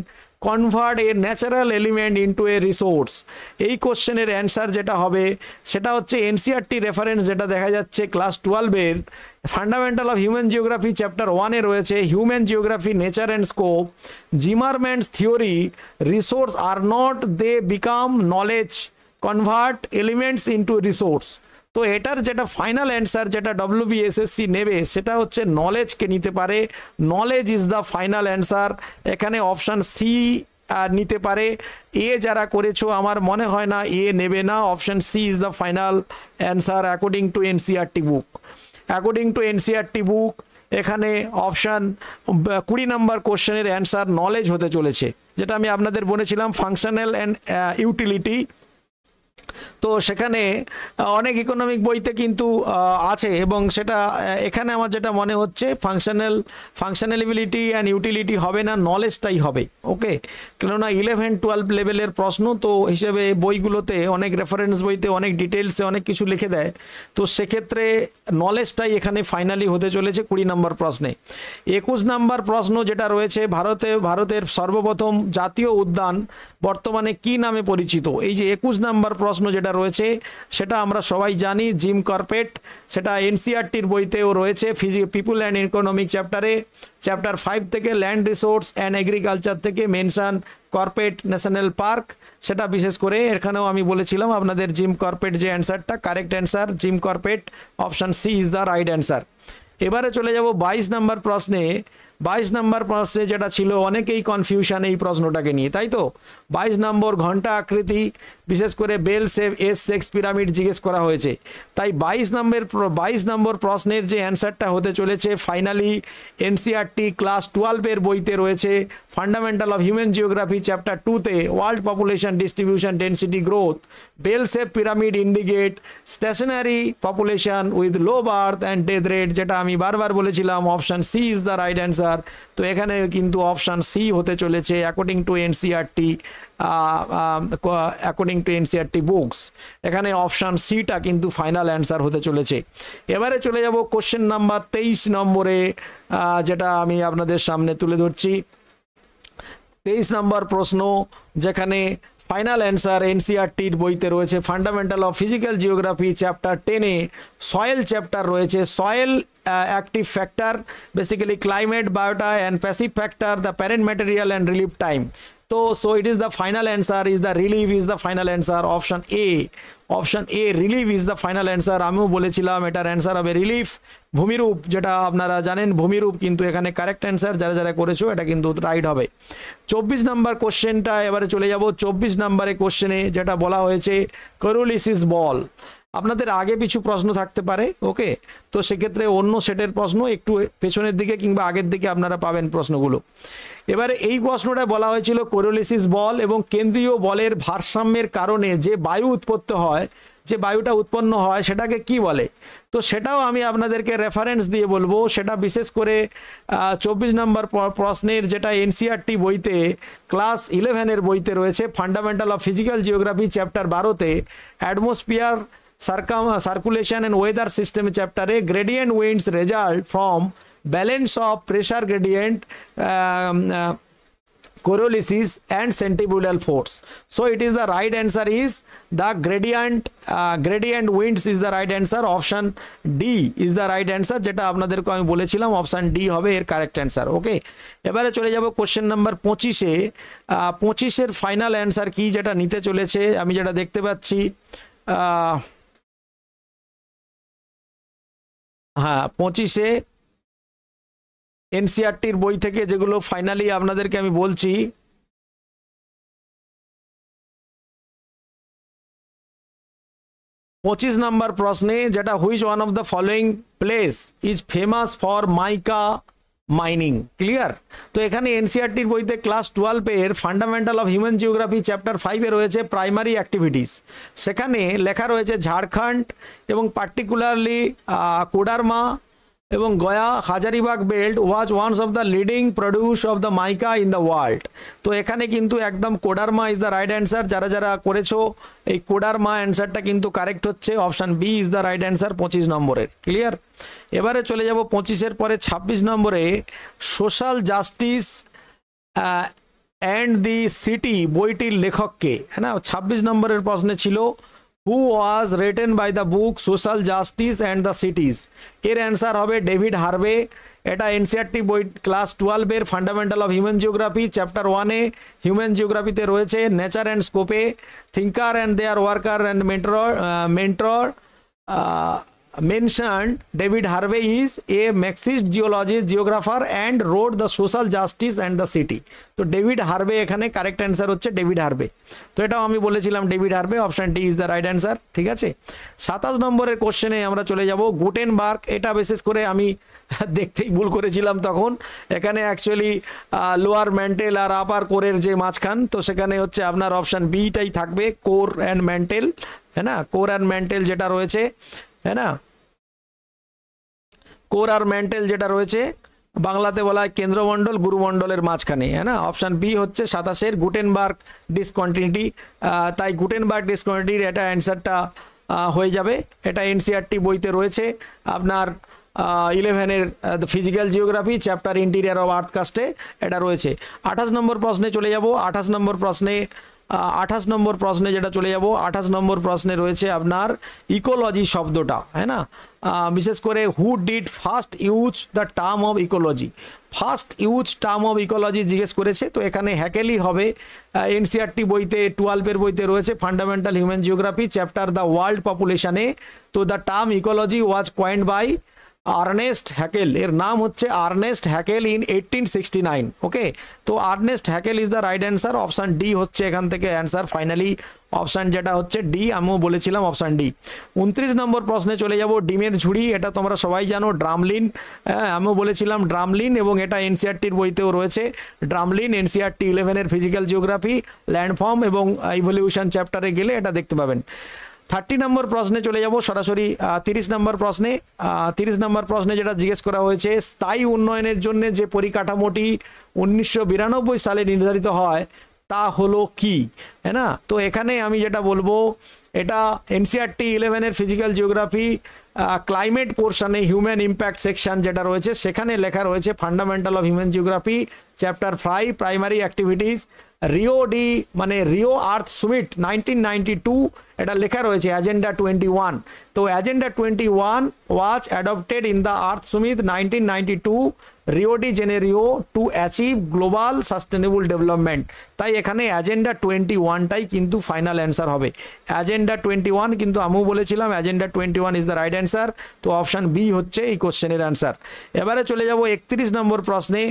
convert a natural element into a resource. এই কোশ্চেনের অ্যান্সার যেটা হবে সেটা হচ্ছে এনসিইআরটি রেফারেন্স যেটা দেখা যাচ্ছে ক্লাস 12-এর fundamental of human geography chapter 1-এ রয়েছে human geography nature and scope, Zimmermann's theory, resource are not they become knowledge, convert elements into resource. তো এটার যেটা ফাইনাল অ্যান্সার যেটা ডব্লিউবিএসএসসি নেবে সেটা হচ্ছে নলেজকে নিতে পারে, knowledge is the final answer. এখানে অপশান সি নিতে পারে। এ যারা করেছো আমার মনে হয় না এ নেবে না, option C is the final answer according to NCERT book. According to NCERT book এখানে অপশান 20 নম্বর কোশ্চেনের অ্যান্সার নলেজ হতে চলেছে, যেটা আমি আপনাদের বলেছিলাম ফাংশনাল অ্যান্ড ইউটিলিটি। তো সেখানে অনেক ইকোনমিক বইতে কিন্তু আছে, এবং সেটা এখানে আমার যেটা মনে হচ্ছে ফাংশনালিবিলিটি অ্যান্ড ইউটিলিটি হবে না, নলেজটাই হবে। ওকে, কেননা 11-12 লেভেলের প্রশ্ন তো হিসেবে বইগুলোতে অনেক রেফারেন্স বইতে অনেক ডিটেলসে অনেক কিছু লিখে দেয়, তো সেক্ষেত্রে নলেজটাই এখানে ফাইনালি হতে চলেছে 20 নম্বর প্রশ্নে। 21 নম্বর প্রশ্ন যেটা রয়েছে, ভারতের সর্বপ্রথম জাতীয় উদ্যান বর্তমানে কি নামে পরিচিত। এই যে 21 নম্বর প্রশ্ন যেটা রয়েছে সেটা আমরা সবাই জানি জিম কর্পেট, সেটা এনসিইআরটির বইতেও রয়েছে পিপুল অ্যান্ড ইকোনমিক চ্যাপ্টারে, চ্যাপ্টার 5 থেকে ল্যান্ড রিসোর্স অ্যান্ড এগ্রিকালচার থেকে মেনশন কর্পেট ন্যাশনাল পার্ক, সেটা বিশেষ করে এখানেও আমি বলেছিলাম আপনাদের জিম কর্পেট যে অ্যান্সারটা correct answer Jim Corbett, option C is the right answer. এবারে চলে যাব 22 নম্বর প্রশ্নে। 22 নম্বর প্রশ্নে যেটা ছিল অনেকেই কনফিউশন এই প্রশ্নটাকে নিয়ে, তাই তো। 22 নম্বর ঘন্টা আকৃতি, বিশেষ করে bell shape age sex pyramid জিজ্ঞেস করা হয়েছে, তাই 22 নম্বর প্রশ্নের যে অ্যান্সারটা হতে চলেছে ফাইনালি এনসিইআরটি ক্লাস 12-এর বইতে রয়েছে fundamental of human geography chapter 2-তে world population distribution density growth, bell shape pyramid indicate stationary population with low birth and death rate, যেটা আমি বারবার বলেছিলাম option C is the right answer. তো এখানে কিন্তু অপশান সি হতে চলেছে according to NCERT according to NCERT books. এখানে অপশান সিটা কিন্তু ফাইনাল অ্যান্সার হতে চলেছে। এবারে চলে যাব কোশ্চেন নাম্বার 23 নম্বরে, যেটা আমি আপনাদের সামনে তুলে ধরছি। 23 নম্বর প্রশ্ন, যেখানে ফাইনাল অ্যান্সার এনসিইআরটির বইতে রয়েছে fundamental of physical geography chapter 10-এ সয়েল চ্যাপ্টার রয়েছে, soil active factor basically climate biota and passive factor the parent material and relief time. so it is the final answer is the relief is the final answer option A relief is the final answer আমিও বলেছিলাম এটার answer হবে relief ভূমিরূপ যেটা আপনারা জানেন ভূমিরূপ কিন্তু এখানে কারেক্ট অ্যান্সার যারা যারা করেছো এটা কিন্তু রাইট হবে 24 নাম্বার কোশ্চেনটা এবারে চলে যাব 24 নম্বরে কোশ্চেনে যেটা বলা হয়েছে কোরিওলিসিস বল আপনাদের আগে কিছু প্রশ্ন থাকতে পারে ওকে তো সেক্ষেত্রে অন্য সেটের প্রশ্ন একটু পেছনের দিকে কিংবা আগের দিকে আপনারা পাবেন প্রশ্নগুলো এবারে এই প্রশ্নটা বলা হয়েছিল কোরিওলিসিস বল এবং কেন্দ্রীয় বলের ভারসাম্যের কারণে যে বায়ু উৎপন্ন হয় যে বায়ুটা উৎপন্ন হয় সেটাকে কি বলে তো সেটাও আমি আপনাদেরকে রেফারেন্স দিয়ে বলবো সেটা বিশেষ করে 24 নম্বর প্রশ্নের যেটা এনসিইআরটি বইতে ক্লাস 11 এর বইতে রয়েছে fundamental of physical geography chapter 12 তে atmosphere circulation and weather system chapter gradient winds result from balance of pressure gradient coriolis and centrifugal force so it is the right answer is the gradient winds is the right answer option D is the right answer যেটা আপনাদেরকে আমি বলেছিলাম option D হবে এর correct answer okay এবারে চলে যাব question number 25 এ 25 এর ফাইনাল অ্যান্সার কি যেটা নিতে চলেছে আমি যেটা দেখতে পাচ্ছি হ্যাঁ 25 এ এনসিইআরটির বই থেকে যেগুলো ফাইনালি আপনাদেরকে আমি বলছি 25 নম্বর প্রশ্নে যেটা which one of the following place is famous for mica mining clear তো এখানে এনসিইআরটির বইতে ক্লাস 12 এর fundamental of human geography chapter 5 এ রয়েছে প্রাইমারি অ্যাক্টিভিটিস সেখানে লেখা রয়েছে ঝাড়খণ্ড এবং পার্টিকুলারলি কোডারমা এবং Gaya Hazaribagh belt was ones of the leading produce of the mica in the world তো এখানে কিন্তু একদম Koderma is the right answer যারা যারা করেছো এই কোডারমা অ্যান্সারটা কিন্তু কারেক্ট হচ্ছে option B is the right answer 25 নম্বরের ক্লিয়ার এবারে চলে যাব 25 এর পরে 26 নম্বরে social justice and the city বইটির লেখককে হ্যাঁ না 26 নম্বরের প্রশ্নে ছিল who was written by the book social justice and the cities এর অ্যান্সার হবে ডেভিড হার্ভে এটা এনসিইআরটি বই ক্লাস 12 এর fundamental of human geography chapter 1 এ হিউম্যান জিওগ্রাফিতে রয়েছে নেচার অ্যান্ড স্কোপে thinker and their worker and mentor mentioned David Harvey is a Marxist geologist geographer and wrote the social justice and the city তো David Harvey এখানে correct answer হচ্ছে David Harvey তো এটাও আমি বলেছিলাম David Harvey option D is the right answer ঠিক আছে 27 নম্বরের কোশ্চেনে আমরা চলে যাব গুটেনবার্গ এটা বিশেষ করে আমি দেখতেই ভুল করেছিলাম তখন এখানে অ্যাকচুয়ালি লোয়ার ম্যান্টেল আর আপার কোরের যে মাঝখান তো সেখানে হচ্ছে আপনার অপশন বিটাই থাকবে কোর অ্যান্ড ম্যান্টেল হ্যাঁ না কোর অ্যান্ড ম্যান্টেল যেটা রয়েছে হ্যাঁ না কোর আর ম্যান্টেল যেটা রয়েছে বাংলাতে বলা হয় কেন্দ্রমণ্ডল গুরুমণ্ডলের মাঝখানে হ্যাঁ না অপশন বি হচ্ছে 27 এর গুটেনবার্গ ডিসকন্টিনিউটি তাই গুটেনবার্গ ডিসকন্টিনিউটির এটা অ্যান্সারটা হয়ে যাবে এটা এনসিইআরটি বইতে রয়েছে আপনার 11 এর physical geography chapter interior of earth কাস্টে এটা রয়েছে 28 নম্বর প্রশ্নে চলে যাব 28 নম্বর প্রশ্নে 28 নম্বর প্রশ্নে যেটা চলে যাব 28 নম্বর প্রশ্নে রয়েছে আপনার ইকোলজি শব্দটা হ্যাঁ না বিশেষ করে who did first use the term of ecology first use term of ecology জিজ্ঞেস করেছে তো এখানে হ্যাকেলই হবে এনসিইআরটি বইতে 12 এর বইতে রয়েছে fundamental human geography chapter the world পপুলেশনে তো the term ecology was coined by Ernest Haeckel এর নাম হচ্ছে আর্নেস্ট হ্যাকেল ইন 1869 ওকে তো Ernest Haeckel is the right answer option D হচ্ছে এখান থেকে অ্যান্সার ফাইনালি অপশন যেটা হচ্ছে ডি আমিও বলেছিলাম অপশন ডি 29 নম্বর প্রশ্নে চলে যাব ডিমের ঝুড়ি এটা তোমরা সবাই জানো ড্রামলিন আমিও বলেছিলাম ড্রামলিন এবং এটা এনসিইআরটির বইতেও রয়েছে ড্রামলিন এনসিইআরটি 11 এর ফিজিক্যাল জিওগ্রাফি ল্যান্ডফর্ম এবং ইভলিউশন চ্যাপ্টারে গেলে এটা দেখতে পাবেন 30 নম্বর প্রশ্নে চলে যাব সরাসরি 30 নম্বর প্রশ্নে 30 নম্বর প্রশ্নে যেটা জিজ্ঞেস করা হয়েছে স্থায়ী উন্নয়নের জন্য যে পরিকাঠামোটি 1992 সালে নির্ধারিত হয় তা হলো কি হ্যাঁ না তো এখানে আমি যেটা বলবো এটা এনসিইআরটি 11 এর ফিজিক্যাল জিওগ্রাফি ক্লাইমেট পোর্শনে হিউম্যান ইম্প্যাক্ট সেকশন যেটা রয়েছে সেখানে লেখা রয়েছে fundamental of human geography chapter 5 primary activities Rio Earth Summit 1992 এটা লেখা রয়েছে এজেন্ডা 21। তো agenda 21 was adopted in the Earth Summit 1992 Rio de Janeiro to achieve global sustainable development. তাই এখানে এজেন্ডা 21টাই কিন্তু ফাইনাল অ্যান্সার হবে। এজেন্ডা 21 কিন্তু আমিও বলেছিলাম agenda 21 is the right answer. তো অপশান বি হচ্ছে এই কোশ্চেনের অ্যান্সার। এবারে চলে যাব 31 নম্বর প্রশ্নে।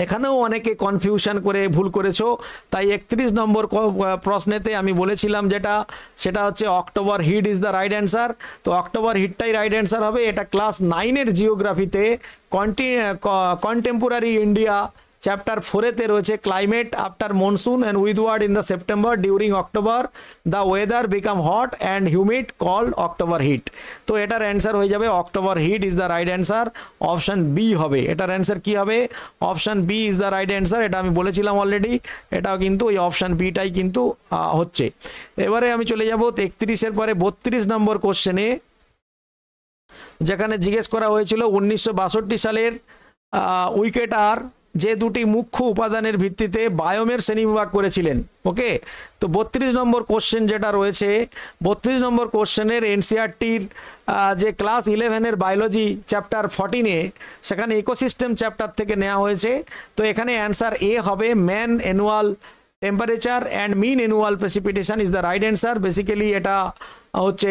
এখানেও অনেকে কনফিউশন করে ভুল করেছো, তাই 31 নম্বর প্রশ্নেতে আমি বলেছিলাম যেটা সেটা হচ্ছে October heat is the right answer. তো অক্টোবর হিটটাই রাইট অ্যান্সার হবে। এটা ক্লাস 9-এর জিওগ্রাফিতে কন্টেম্পোরারি ইন্ডিয়া চ্যাপ্টার 4-এতে রয়েছে climate after monsoon and withdrawal in the September during October the weather become hot and humid called October heat. তো এটার অ্যান্সার হয়ে যাবে October heat is the right answer. Option B হবে। এটার answer কি হবে? Option B is the right answer. এটা আমি বলেছিলাম অলরেডি, এটাও কিন্তু ওই অপশান বিটাই কিন্তু হচ্ছে। এবারে আমি চলে যাব 31-এর পরে 32 নম্বর কোশ্চেনে, যেখানে জিজ্ঞেস করা হয়েছিল 1962 সালের উইকেটার যে দুটি মুখ্য উপাদানের ভিত্তিতে বায়োমের শ্রেণীবিভাগ করেছিলেন। ওকে, তো 32 নম্বর কোশ্চেন যেটা রয়েছে, 32 নম্বর কোশ্চেনের এনসিআরটির যে ক্লাস 11-এর বায়োলজি চ্যাপ্টার 14-এ সেখানে ইকোসিস্টেম চ্যাপ্টার থেকে নেওয়া হয়েছে। তো এখানে অ্যান্সার এ হবে mean annual temperature and mean annual precipitation is the right answer. Basically এটা হচ্ছে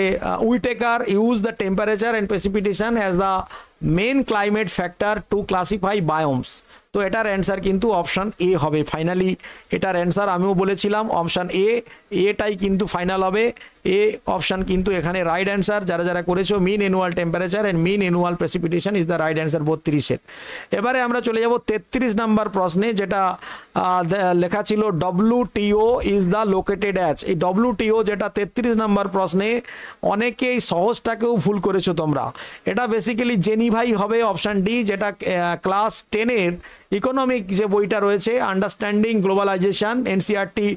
Whittaker use the temperature and precipitation as the main climate factor to classify biomes. তো এটার অ্যান্সার কিন্তু অপশান এ হবে। ফাইনালি এটার answer আমিও বলেছিলাম option এটাই কিন্তু ফাইনাল হবে। এ অপশান কিন্তু এখানে রাইট অ্যান্সার। যারা যারা করেছো mean annual temperature and mean annual precipitation is the right answer 32-এর। এবারে আমরা চলে যাব 33 নম্বর প্রশ্নে, যেটা লেখা ছিল WTO is the located as. এই WTO যেটা 33 নম্বর প্রশ্নে অনেকেই সহজটাকেও ভুল করেছো তোমরা। এটা বেসিক্যালি জেনিভাই হবে অপশান ডি, যেটা ক্লাস 10-এর ইকোনমিক যে বইটা রয়েছে understanding globalization NCERT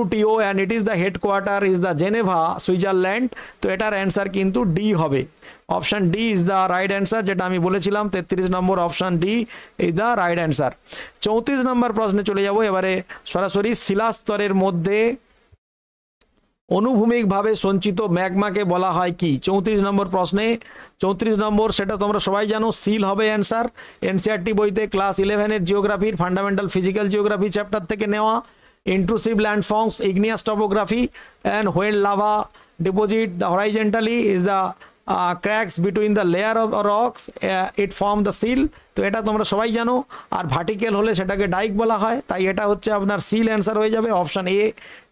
WTO and it is the headquarter is the Geneva Switzerland. তো এটার অ্যান্সার কিন্তু ডি হবে। Option D is the right answer, যেটা আমি বলেছিলাম 33 number option D is the right answer. 34 number প্রশ্নে চলে যাব এবারে সরাসরি। শিলাস্তরের মধ্যে অনুভূমিকভাবে সঞ্চিত ম্যাগমাকে বলা হয় কি? 34 নম্বর প্রশ্নে 34 নম্বর, সেটা তোমরা সবাই জানো, সিল হবে অ্যান্সার। এনসিআরটি বইতে ক্লাস 11-এর জিওগ্রাফির ফান্ডামেন্টাল ফিজিক্যাল জিওগ্রাফি চ্যাপ্টার থেকে নেওয়া। Intrusive landforms, igneous topography and when lava deposit the horizontally is the cracks between the layer of rocks it form the seal। তো এটা তোমরা সবাই জানো। আর ভার্টিক্যাল হলে সেটাকে ডাইক বলা হয়, তাই এটা হচ্ছে আপনার সিল অ্যান্সার হয়ে যাবে। Option A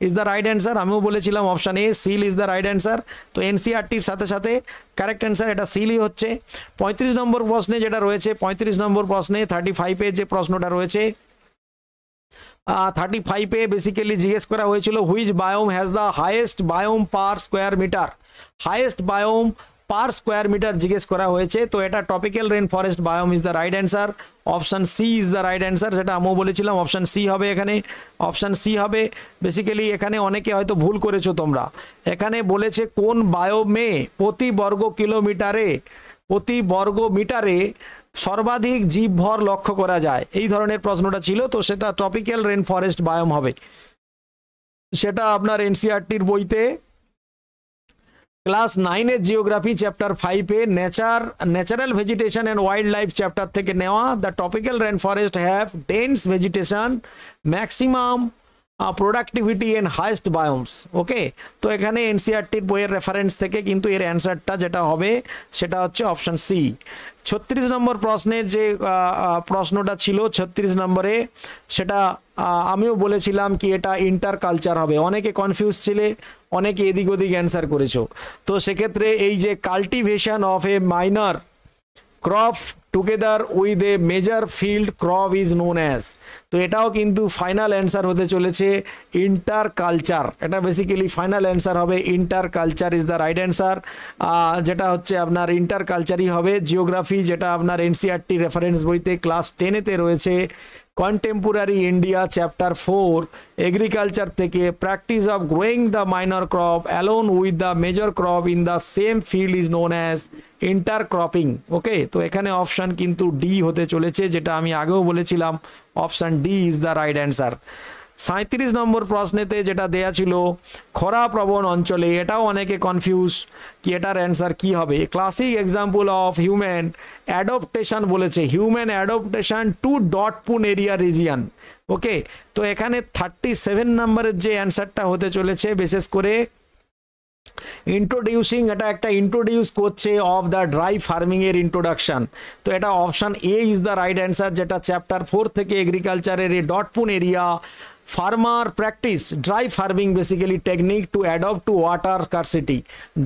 is the right answer. আমিও বলেছিলাম option A seal is the right answer. তো এনসিআরটির সাথে সাথে কারেক্ট অ্যান্সার এটা সিলই হচ্ছে। 35 নম্বর প্রশ্নে যেটা রয়েছে, 35 নম্বর প্রশ্নে 35-এর যে প্রশ্নটা রয়েছে 35-এ বেসিক্যালি জিজ্ঞেস করা হয়েছিল which biome has the highest biome per square metre. Highest biome per square metre জিজ্ঞেস করা হয়েছে। তো এটা tropical rain forest biome is the right answer. Option C is the right answer, যেটা আমিও বলেছিলাম অপশান সি হবে। এখানে অপশান সি হবে। বেসিক্যালি এখানে অনেকে হয়তো ভুল করেছো তোমরা। এখানে বলেছে কোন বায়োমে প্রতি বর্গ মিটারে সর্বাধিক জীবভর লক্ষ্য করা যায়, এই ধরনের প্রশ্নটা ছিল। তো সেটা ট্রপিক্যাল রেন ফরেস্ট বায়োম হবে। সেটা আপনার এনসিআরটির বইতে ক্লাস 9-এর জিওগ্রাফি চ্যাপ্টার 5-এ natural vegetation and wild life chapter থেকে নেওয়া। The tropical rain forest have dense vegetation, maximum productivity and highest biomes. Okay, তো এখানে এনসিআরটির বইয়ের রেফারেন্স থেকে কিন্তু এর অ্যান্সারটা যেটা হবে সেটা হচ্ছে অপশান সি। 36 নম্বর প্রশ্নের যে প্রশ্নটা ছিল 36 নম্বরে, সেটা আমিও বলেছিলাম কি এটা ইন্টার কালচার হবে। অনেকে কনফিউজ ছিলে, অনেকে এদিক ওদিক অ্যান্সার করেছো। তো সেক্ষেত্রে এই যে cultivation of A minor crop together with a major field crop is known as. তো এটাও কিন্তু ফাইনাল অ্যান্সার হতে চলেছে ইন্টার কালচার। এটা বেসিক্যালি ফাইনাল অ্যান্সার হবে inter culture is the right answer. যেটা হচ্ছে আপনার ইন্টার কালচারই হবে। জিওগ্রাফি যেটা আপনার এনসিআরটি রেফারেন্স বইতে ক্লাস 10-এতে রয়েছে কন্টেম্পোরারি ইন্ডিয়া চ্যাপ্টার 4 এগ্রিকালচার থেকে practice of growing the minor crop alone with the major crop in the same field is known as intercropping. Okay, তো এখানে অপশান কিন্তু ডি হতে চলেছে, যেটা আমি আগেও বলেছিলাম option D is the right answer. 37 নম্বর প্রশ্নেতে যেটা দেয়া ছিল খরা প্রবণ অঞ্চলে, এটাও অনেকে কনফিউজ কি এটার অ্যান্সার কি হবে। Classic example of human adaptation বলেছে, হিউম্যান অ্যাডপ্টেশন টু ডট পুন এরিয়া রিজিয়ন। ওকে, তো এখানে 37 নম্বরের যে অ্যান্সারটা হতে চলেছে বিশেষ করে ইন্ট্রোডিউসিং, এটা একটা ইন্ট্রোডিউস করছে অফ দ্য ড্রাই ফার্মিং এর ইন্ট্রোডাকশন। তো এটা option A is the right answer, যেটা চ্যাপ্টার 4 থেকে এগ্রিকালচারের এই ডট prone area farmer practice dry farming basically technique to adapt to water scarcity,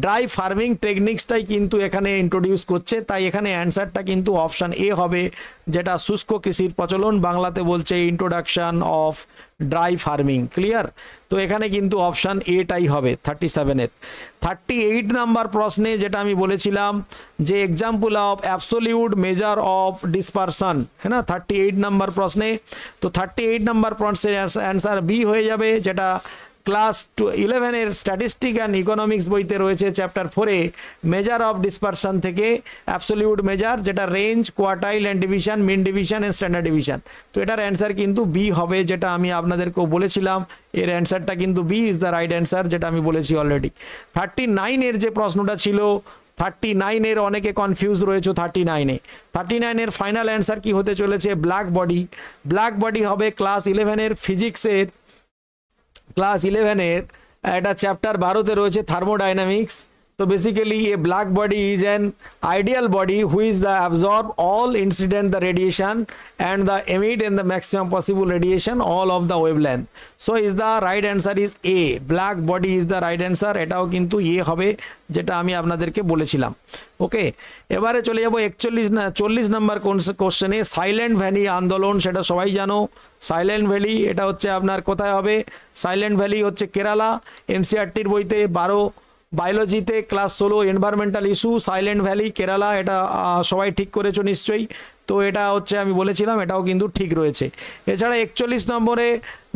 dry farming টেকনিক্সটাই কিন্তু এখানে ইন্ট্রোডিউস করছে। তাই এখানে অ্যান্সারটা কিন্তু অপশান এ হবে, যেটা শুষ্ক কৃষির প্রচলন, বাংলাতে বলছে introduction of dry farming. Clear? তো এখানে কিন্তু অপশান এটাই হবে 37-এর। 38 নাম্বার প্রশ্নে যেটা আমি বলেছিলাম যে example of absolute measure of dispersion, হ্যাঁ না, 38 নাম্বার প্রশ্নে। তো 38 নাম্বার প্রশ্নের অ্যান্সার বি হয়ে যাবে, যেটা ক্লাস 11-এর স্ট্যাটিস্টিক অ্যান্ড ইকোনমিক্স বইতে রয়েছে চ্যাপ্টার 4-এ মেজার অফ ডিসপারশন থেকে অ্যাবসোলিউট মেজার, যেটা range, quartile and division, mean division and standard division. তো এটার অ্যান্সার কিন্তু বি হবে, যেটা আমি আপনাদেরকেও বলেছিলাম এর অ্যান্সারটা কিন্তু B is the right answer, যেটা আমি বলেছি অলরেডি। 39-এর যে প্রশ্নটা ছিল 39-এর অনেকে কনফিউজ রয়েছে। 39-এর ফাইনাল অ্যান্সার কি হতে চলেছে, ব্ল্যাক বডি। ব্ল্যাক বডি হবে ক্লাস 11-এর ফিজিক্সের, ক্লাস 11-এর এটা চ্যাপ্টার 12-তে রয়েছে থার্মোডাইনামিক্স। তো basically A black body is an ideal body which the absorb all incident the radiation and the emit in the maximum possible radiation all of the wavelength. So is the right answer is a, black body is the right answer. এটাও কিন্তু এ হবে, যেটা আমি আপনাদেরকে বলেছিলাম। ওকে, এবারে চলে যাবো 40 নম্বর কোশ্চেনে। সাইলেন্ট ভ্যালি আন্দোলন, সেটা সবাই জানো। সাইলেন্ট ভ্যালি এটা হচ্ছে আপনার কোথায় হবে, সাইলেন্ট ভ্যালি হচ্ছে কেরালা। এনসিআরটির বইতে 12 বায়োলজিতে class 16 environmental issue, Silent Valley Kerala, এটা সবাই ঠিক করেছো নিশ্চয়ই। তো এটা হচ্ছে আমি বলেছিলাম, এটাও কিন্তু ঠিক রয়েছে। এছাড়া 41 নম্বরে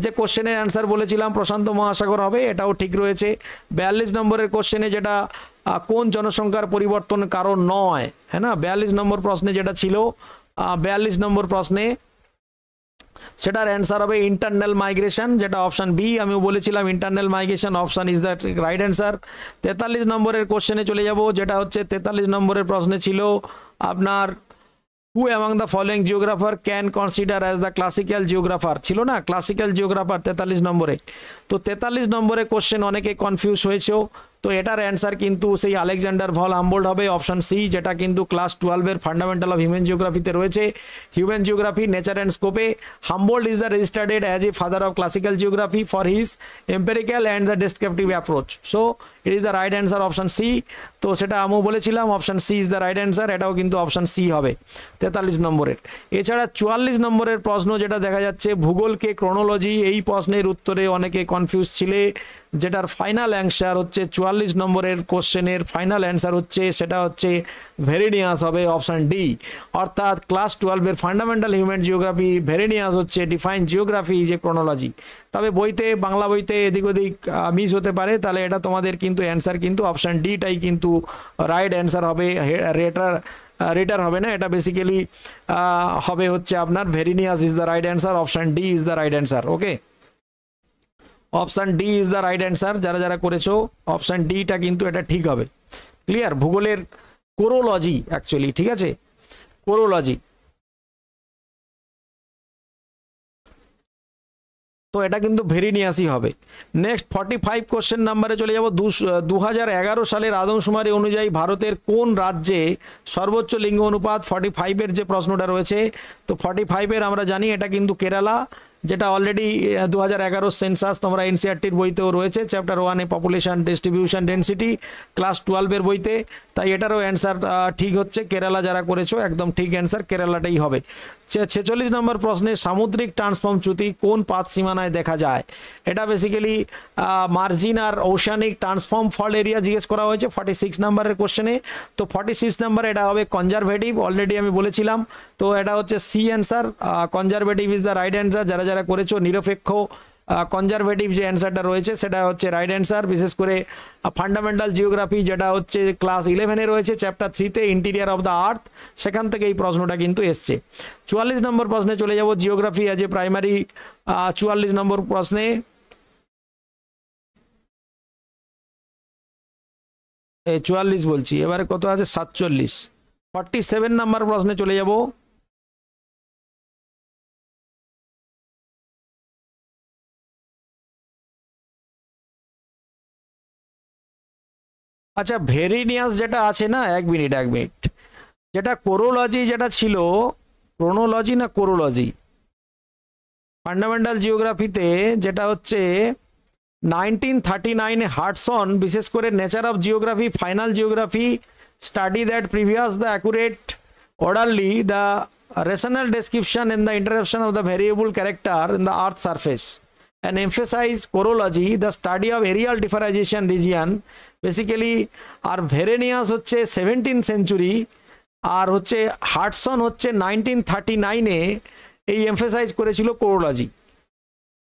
যে কোশ্চেনের অ্যান্সার বলেছিলাম প্রশান্ত মহাসাগর হবে, এটাও ঠিক রয়েছে। 42 নম্বরের কোশ্চেনে যেটা কোন জনসংখ্যার পরিবর্তন কারণ নয়, হ্যাঁ না, 42 নম্বর প্রশ্নে যেটা ছিল 42 নম্বর প্রশ্নে সেটার অ্যান্সার হবে ইন্টারনাল মাইগ্রেশন, যেটা অপশান বি। আমিও বলেছিলাম internal migration option is the right answer. 43 নম্বরের কোশ্চেনে চলে যাব, যেটা হচ্ছে 43 নম্বরের প্রশ্নে ছিল আপনার হু among the following জিওগ্রাফার can consider as the classical জিওগ্রাফার, ছিল না ক্লাসিক্যাল জিওগ্রাফার 43 নম্বরে। তো 43 নম্বরে কোশ্চেন অনেকে কনফিউজ হয়েছে। তো এটার অ্যান্সার কিন্তু সেই আলেকজান্ডার ভল হাম্বোল্ড হবে, অপশান সি, যেটা কিন্তু ক্লাস 12-এর ফান্ডামেন্টাল অফ হিউম্যান জিওগ্রাফিতে রয়েছে। হিউম্যান জিওগ্রাফি, নেচার অ্যান্ড স্কোপে Humboldt is the registered as a father of classical geography for his empirical and the descriptive approach. So it is the right answer option C. তো সেটা আমিও বলেছিলাম option C is the right answer, এটাও কিন্তু option C হবে 43 নম্বরের। এছাড়া 44 নম্বরের প্রশ্ন যেটা দেখা যাচ্ছে ভূগোলকে ক্রোনোলজি, এই প্রশ্নের উত্তরে অনেকে কনফিউজ ছিলে, যেটার ফাইনাল অ্যান্সার হচ্ছে 44 নম্বরের কোশ্চেনের ফাইনাল অ্যান্সার হচ্ছে সেটা হচ্ছে ভেরিনিয়াস হবে, অপশান ডি। অর্থাৎ ক্লাস 12-এর ফান্ডামেন্টাল হিউম্যান জিওগ্রাফি ভেরিনিয়াস হচ্ছে ডিফাইন জিওগ্রাফি যে ক্রোনোলজি। তবে বইতে, বাংলা বইতে এদিক ওদিক মিস হতে পারে, তাহলে এটা তোমাদের কিন্তু অ্যান্সার কিন্তু অপশান ডিটাই কিন্তু রাইট অ্যান্সার হবে, রেটার হবে না, এটা বেসিক্যালি হবে হচ্ছে আপনার Varenius is the right answer, option D is the right answer. Okay, option D is the right answer. যারা যারা করেছো অপশান ডিটা কিন্তু এটা ঠিক হবে। ক্লিয়ার? ভূগোলের কোরোলজি অ্যাকচুয়ালি, ঠিক আছে, কোরোলজি। তো এটা কিন্তু ভেরিনিয়াসই হবে। নেক্সট 45 কোশ্চেন নাম্বারে চলে যাব। 2011 সালের আদমশুমারি অনুযায়ী ভারতের কোন রাজ্যে সর্বোচ্চ লিঙ্গ অনুপাত 45-এর যে প্রশ্নটা রয়েছে, তো 45-এর আমরা জানি এটা কিন্তু কেরালা, যেটা অলরেডি 2011 সেন্সাস তোমরা এনসিআরটির বইতেও রয়েছে, চ্যাপ্টার 1-এ পপুলেশন ডিস্ট্রিবিউশন ডেন্সিটি, ক্লাস 12-এর বইতে। তাই এটারও অ্যান্সার ঠিক হচ্ছে, কেরালা যারা করেছো একদম ঠিক অ্যান্সার কেরালাটাই হবে। 46 নম্বর প্রশ্নে সামুদ্রিক ট্রান্সফর্ম চ্যুতি কোন পাত সীমানায় দেখা যায়? এটা বেসিক্যালি মার্জিন আর ওশানিক ট্রান্সফর্ম ফল্ট এরিয়া জিজ্ঞেস করা হয়েছে 46 নম্বরের কোশ্চেনে। তো 46 নম্বর এটা হবে কনজারভেটিভ, অলরেডি আমি বলেছিলাম। তো এটা হচ্ছে C answer, conservative is the right answer. যারা যারা করেছো নিরপেক্ষ কনজারভেটিভ যে অ্যান্সারটা রয়েছে সেটা হচ্ছে রাইট অ্যান্সার। বিশেষ করে ফান্ডামেন্টাল জিওগ্রাফি যেটা হচ্ছে ক্লাস 11-এ রয়েছে, চ্যাপ্টার 3-তে ইন্টিরিয়ার অফ দ্য আর্থ, সেখান থেকে এই প্রশ্নটা কিন্তু এসছে। 44 নম্বর প্রশ্নে চলে যাব, জিওগ্রাফি অ্যাজ এ প্রাইমারি। 44 নম্বর প্রশ্নে 44 বলছি, এবারে কত আছে 47। 47 নম্বর প্রশ্নে চলে যাব। আচ্ছা, ভেরিনিয়াস যেটা আছে না, এক মিনিট যেটা কোরোলজি যেটা ছিল, ক্রোনোলজি না কোরোলজি, ফান্ডামেন্টাল জিওগ্রাফিতে যেটা হচ্ছে 1939-এ হাডসন বিশেষ করে nature of geography, final geography study that previous the accurate orderly the rational description and the interruption of the variable character in the earth surface and emphasize chorology the study of aerial differentiation region basically R Varenius হচ্ছে 17th century আর হচ্ছে Hudson হচ্ছে 1939-এ এই emphasise করেছিল কোরোলজি।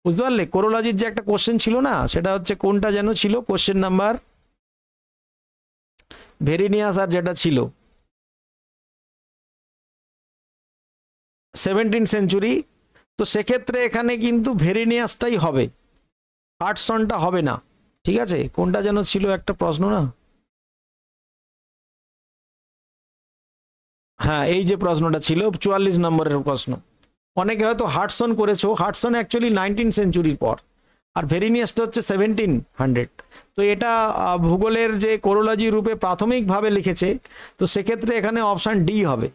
বুঝতে পারলে? কোরোলজির যে একটা question ছিল না, সেটা হচ্ছে কোনটা যেন ছিল কোশ্চেন নাম্বার, ভেরিনিয়াস আর যেটা ছিল 17th century। তো সেক্ষেত্রে এখানে কিন্তু ভেরিনিয়াসটাই হবে, হাডসনটা হবে না। ঠিক আছে, কোনটা যেন ছিল একটা প্রশ্ন না, হ্যাঁ এই যে প্রশ্নটা ছিল 44 নম্বরের প্রশ্ন। অনেকে হয়তো হাডসন করেছো, হাডসন অ্যাকচুয়ালি 19th century পর, আর ভেরিনিয়াসটা হচ্ছে 1700। তো এটা ভূগোলের যে কোরোলজি রূপে প্রাথমিকভাবে লিখেছে, তো সেক্ষেত্রে এখানে অপশান ডি হবে।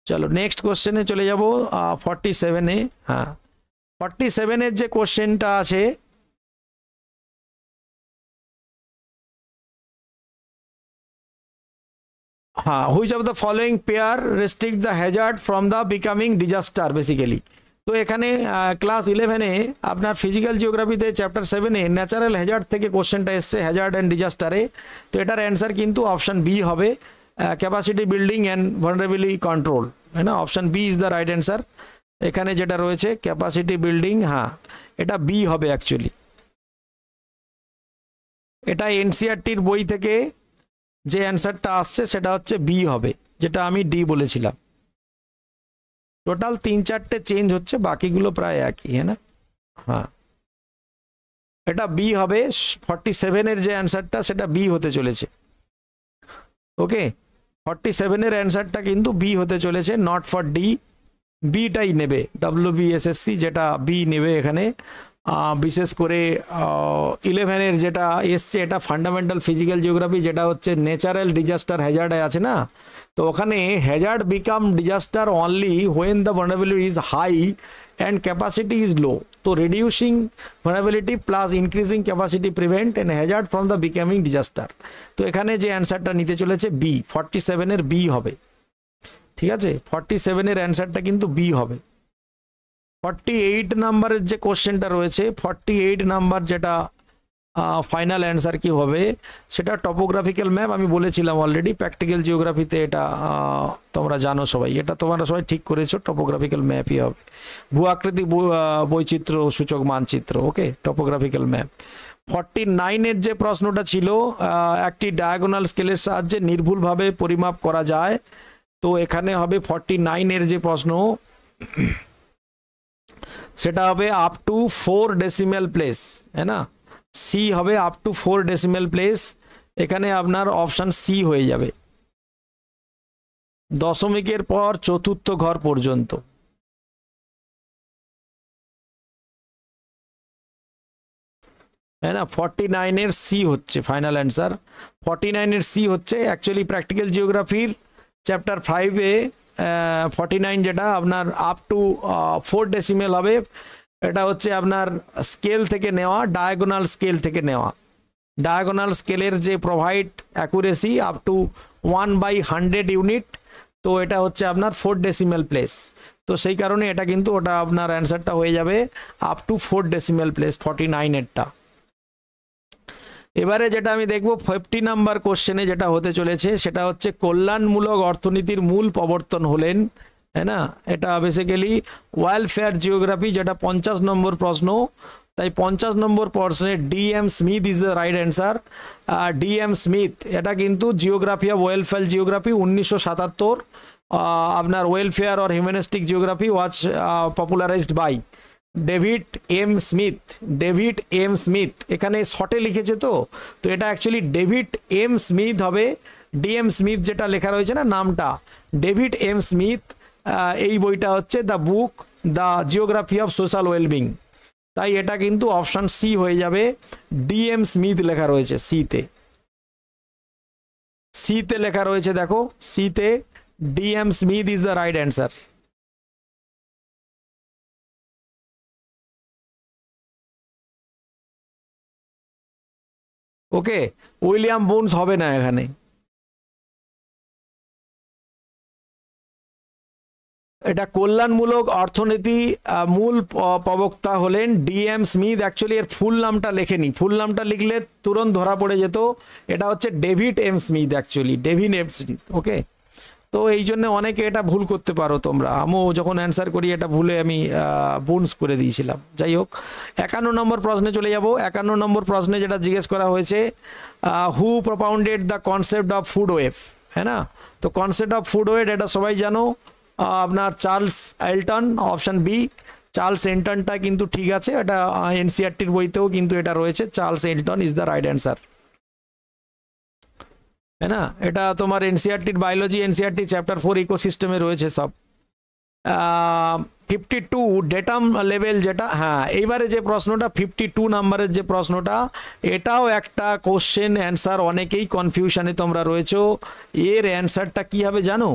চলো নেক্সট কোশ্চেনে চলে যাব, 47-এ। হ্যাঁ, 47-এর যে কোশ্চেনটা আছে, হ্যাঁ, which of the following pair restrict the Hazard from the becoming disaster basically. তো এখানে ক্লাস 11-এ আপনার ফিজিক্যাল জিওগ্রাফিতে চ্যাপ্টার 7-এ ন্যাচারাল হ্যাজার্ড থেকে কোশ্চেনটা এসছে, হ্যাজার্ড অ্যান্ড ডিজাস্টারে। তো এটার অ্যান্সার কিন্তু অপশান বি হবে, capacity building and vulnerability control, है ना। Option B is the right answer. এখানে যেটা রয়েছে ক্যাপাসিটি বিল্ডিং, হ্যাঁ এটা বি হবে অ্যাকচুয়ালি। এটা এনসিআরটির বই থেকে যে অ্যান্সারটা আসছে সেটা হচ্ছে বি হবে, যেটা আমি ডি বলেছিলাম। টোটাল 3-4টে চেঞ্জ হচ্ছে, বাকিগুলো প্রায় একই, হ্যাঁ না। হ্যাঁ, এটা বি হবে। 47-এর যে অ্যান্সারটা সেটা বি হতে চলেছে। ওকে, 47-এর অ্যান্সারটা কিন্তু বি হতে চলেছে, নট ফর ডি। বিটাই নেবে WBSSC, যেটা বি নেবে এখানে। বিশেষ করে 11-এর যেটা এসছে এটা ফান্ডামেন্টাল ফিজিক্যাল জিওগ্রাফি, যেটা হচ্ছে ন্যাচারাল ডিজাস্টার হ্যাজার্ডে আছে না। তো ওখানে hazard become disaster only when the vulnerability is high and capacity is low. তো reducing vulnerability plus increasing capacity prevent and hazard from the becoming disaster. তো এখানে যে অ্যান্সারটা নিতে চলেছে বি, 47-এর বি হবে। ঠিক আছে, 47-এর অ্যান্সারটা কিন্তু বি হবে। 48 নাম্বারের যে কোশ্চেনটা রয়েছে, 48 নাম্বার যেটা ফাইনাল অ্যান্সার কি হবে, সেটা টপোগ্রাফিক্যাল ম্যাপ। আমি বলেছিলাম অলরেডি, প্র্যাকটিক্যাল জিওগ্রাফিতে এটা তোমরা জানো সবাই, এটা তোমরা সবাই ঠিক করেছো, টপোগ্রাফিক্যাল ম্যাপই হবে। ভূ আকৃতি বৈচিত্র্য সূচক মানচিত্র, ওকে, টপোগ্রাফিক্যাল ম্যাপ। 49-এর যে প্রশ্নটা ছিল, একটি ডায়াগোনাল স্কেলের সাহায্যে নির্ভুলভাবে পরিমাপ করা যায়। তো এখানে হবে 49-এর যে প্রশ্ন, সেটা হবে আপ টু 4 ডেসিমেল প্লেস, হ্যাঁ না। সি হবে আপ টু 4 ডেসিমেল প্লেস। এখানে আপনার অপশান সি হয়ে যাবে, দশমিকের পর চতুর্থ ঘর পর্যন্ত। হ্যাঁ না, 49-এর সি হচ্ছে ফাইনাল অ্যান্সার। 49-এর সি হচ্ছে অ্যাকচুয়ালি প্র্যাকটিক্যাল জিওগ্রাফির চ্যাপ্টার 5-এ 49 যেটা আপনার আপ টু 4 ডেসিমেল হবে, এটা হচ্ছে আপনার স্কেল থেকে নেওয়া, ডায়াগোনাল স্কেল থেকে নেওয়া। ডায়াগোনাল স্কেলের যে provide accuracy up to 1/100 unit, তো এটা হচ্ছে আপনার 4 ডেসিমেল প্লেস। তো সেই কারণে এটা কিন্তু ওটা আপনার অ্যান্সারটা হয়ে যাবে আপ টু 4 ডেসিমেল প্লেস 49 এরটা। এবারে যেটা আমি দেখব 50 নাম্বার কোশ্চেনে যেটা হতে চলেছে সেটা হচ্ছে কল্যাণমূলক অর্থনীতির মূল প্রবর্তন হলেন, তাই না? এটা বেসিক্যালি ওয়েলফেয়ার জিওগ্রাফি, যেটা 50 নম্বর প্রশ্ন। তাই 50 নম্বর প্রশ্নে DM Smith is the right answer. DM Smith এটা কিন্তু জিওগ্রাফি অফ ওয়েলফেয়ার জিওগ্রাফি 1977, আপনার welfare or humanistic geography was popularized by David M Smith. David M Smith এখানে শর্টে লিখেছে, তো এটা অ্যাকচুয়ালি ডেভিড এম স্মিথ হবে। DM স্মিথ যেটা লেখা রয়েছে না নামটা, ডেভিড এম স্মিথ। এই বইটা হচ্ছে the book the geography of social wellbeing. তাই এটা কিন্তু অপশন সি হয়ে যাবে। DM স্মিথ লেখা রয়েছে সিতে, সিতে লেখা রয়েছে, দেখো সিতে DM Smith is the right answer. Okay, William bones হবে না এখানে। এটা কল্যাণমূলক অর্থনীতি মূল প্রবক্তা হলেন DM স্মিথ। অ্যাকচুয়ালি এর ফুল নামটা লেখেনি, ফুল নামটা লিখলে তুরন্ত ধরা পড়ে যেত। এটা হচ্ছে David M Smith, actually David M Smith. Okay, তো এই জন্য অনেকে এটা ভুল করতে পারো তোমরা। আমিও যখন অ্যান্সার করি এটা ভুলে আমি বোনস করে দিয়েছিলাম। যাই হোক, 51 নম্বর প্রশ্নে চলে যাব। 51 নম্বর প্রশ্নে যেটা জিজ্ঞেস করা হয়েছে, who propounded the concept of food web, হ্যাঁ না? তো কনসেপ্ট অফ ফুড ওয়েভ এটা সবাই জানো, আপনার Charles Elton, option B. Charles এলটনটা কিন্তু ঠিক আছে, এটা NCERTর বইতেও কিন্তু এটা রয়েছে, Charles Elton is the right answer, है ना? এটা তোমার NCERTর বায়োলজি, NCERT চ্যাপ্টার 4 ইকোসিস্টেমে রয়েছে সব। 52 ডেটাম লেভেল যেটা, হ্যাঁ এইবারে যে প্রশ্নটা 52 নাম্বারের যে প্রশ্নটা, এটাও একটা কোশ্চেন অ্যান্সার, অনেকেই কনফিউশনে তোমরা রয়েছো। এর অ্যান্সারটা কি হবে জানো?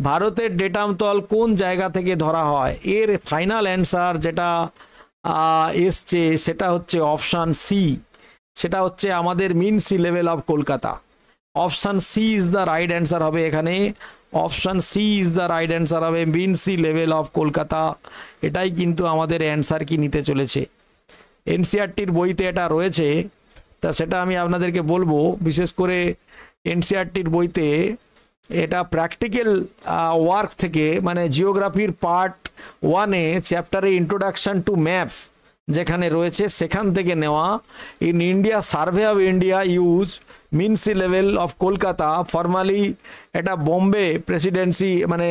ভারতের ডেটাম তল কোন জায়গা থেকে ধরা হয়? এর ফাইনাল অ্যান্সার যেটা এসছে সেটা হচ্ছে অপশান সি, সেটা হচ্ছে আমাদের mean sea level of Kolkata. Option C is the right answer হবে এখানে। Option C is the right answer হবে, mean sea level of Kolkata. এটাই কিন্তু আমাদের অ্যান্সার কি নিতে চলেছে। NCERTর বইতে এটা রয়েছে, তা সেটা আমি আপনাদেরকে বলবো। বিশেষ করে NCERTর বইতে এটা প্র্যাকটিক্যাল ওয়ার্ক থেকে, মানে জিওগ্রাফির পার্ট 1-এ চ্যাপ্টারে ইন্ট্রোডাকশন টু ম্যাপ যেখানে রয়েছে সেখান থেকে নেওয়া। In India survey of India use mean sea level of Kolkata formally, এটা বোম্বে প্রেসিডেন্সি মানে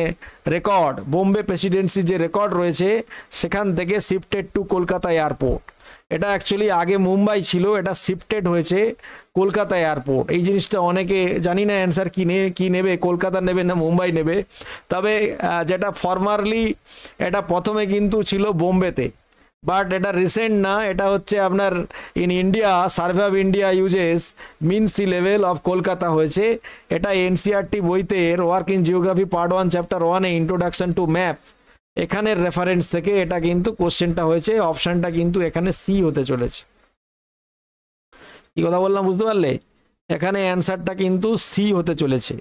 রেকর্ড, বোম্বে প্রেসিডেন্সি যে রেকর্ড রয়েছে সেখান থেকে শিফটেড টু কলকাতা এয়ারপোর্ট। এটা অ্যাকচুয়ালি আগে মুম্বাই ছিল, এটা শিফটেড হয়েছে কলকাতা এয়ারপোর্ট। এই জিনিসটা অনেকে জানি না অ্যান্সার কি নেবে, কলকাতা নেবে না মুম্বাই নেবে। তবে যেটা ফর্মালি এটা প্রথমে কিন্তু ছিল বোম্বেতে, বাট এটা রিসেন্ট না, এটা হচ্ছে আপনার in India survey of India uses mean sea level of Kolkata হয়েছে। এটা NCERT বইতে work in geography part 1 chapter 1-এ ইন্ট্রোডাকশন টু ম্যাপ, এখানের রেফারেন্স থেকে এটা কিন্তু কোশ্চেনটা হয়েছে। অপশানটা কিন্তু এখানে সি হতে চলেছে। কি কথা বললাম বুঝতে পারলে? এখানে অ্যান্সারটা কিন্তু সি হতে চলেছে।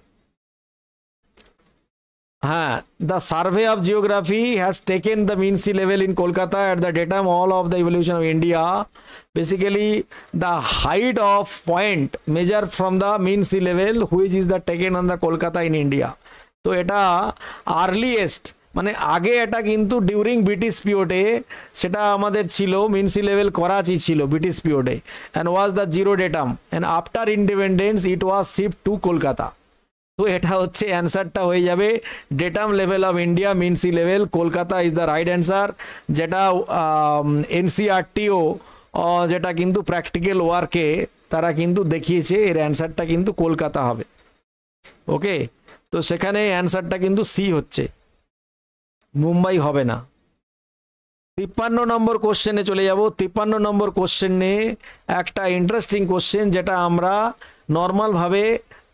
হ্যাঁ, the survey of geography has taken the mean sea level in Kolkata at the datum all of the evolution of India. Basically the height of point measure from the mean sea level which is the taken on the Kolkata in India. তো এটা earliest, মানে আগে এটা কিন্তু during British পিরিয়ডে সেটা আমাদের ছিল, মিন সি লেভেল করাচি ছিল ব্রিটিশ পিরিয়ডে, and was the zero datum, and after independence it was shift to Kolkata. তো এটা হচ্ছে অ্যান্সারটা হয়ে যাবে datum level of India mean sea level Kolkata is the right answer. যেটা NCERTও যেটা কিন্তু প্র্যাকটিক্যাল ওয়ার্কে তারা কিন্তু দেখিয়েছে এর অ্যান্সারটা কিন্তু কলকাতা হবে। ওকে, তো সেখানে অ্যান্সারটা কিন্তু সি হচ্ছে, মুম্বাই হবে না। 53 নম্বর কোশ্চেনে চলে যাব। 53 নম্বর কোশ্চেনে একটা ইন্টারেস্টিং কোশ্চেন, যেটা আমরা নর্মালভাবে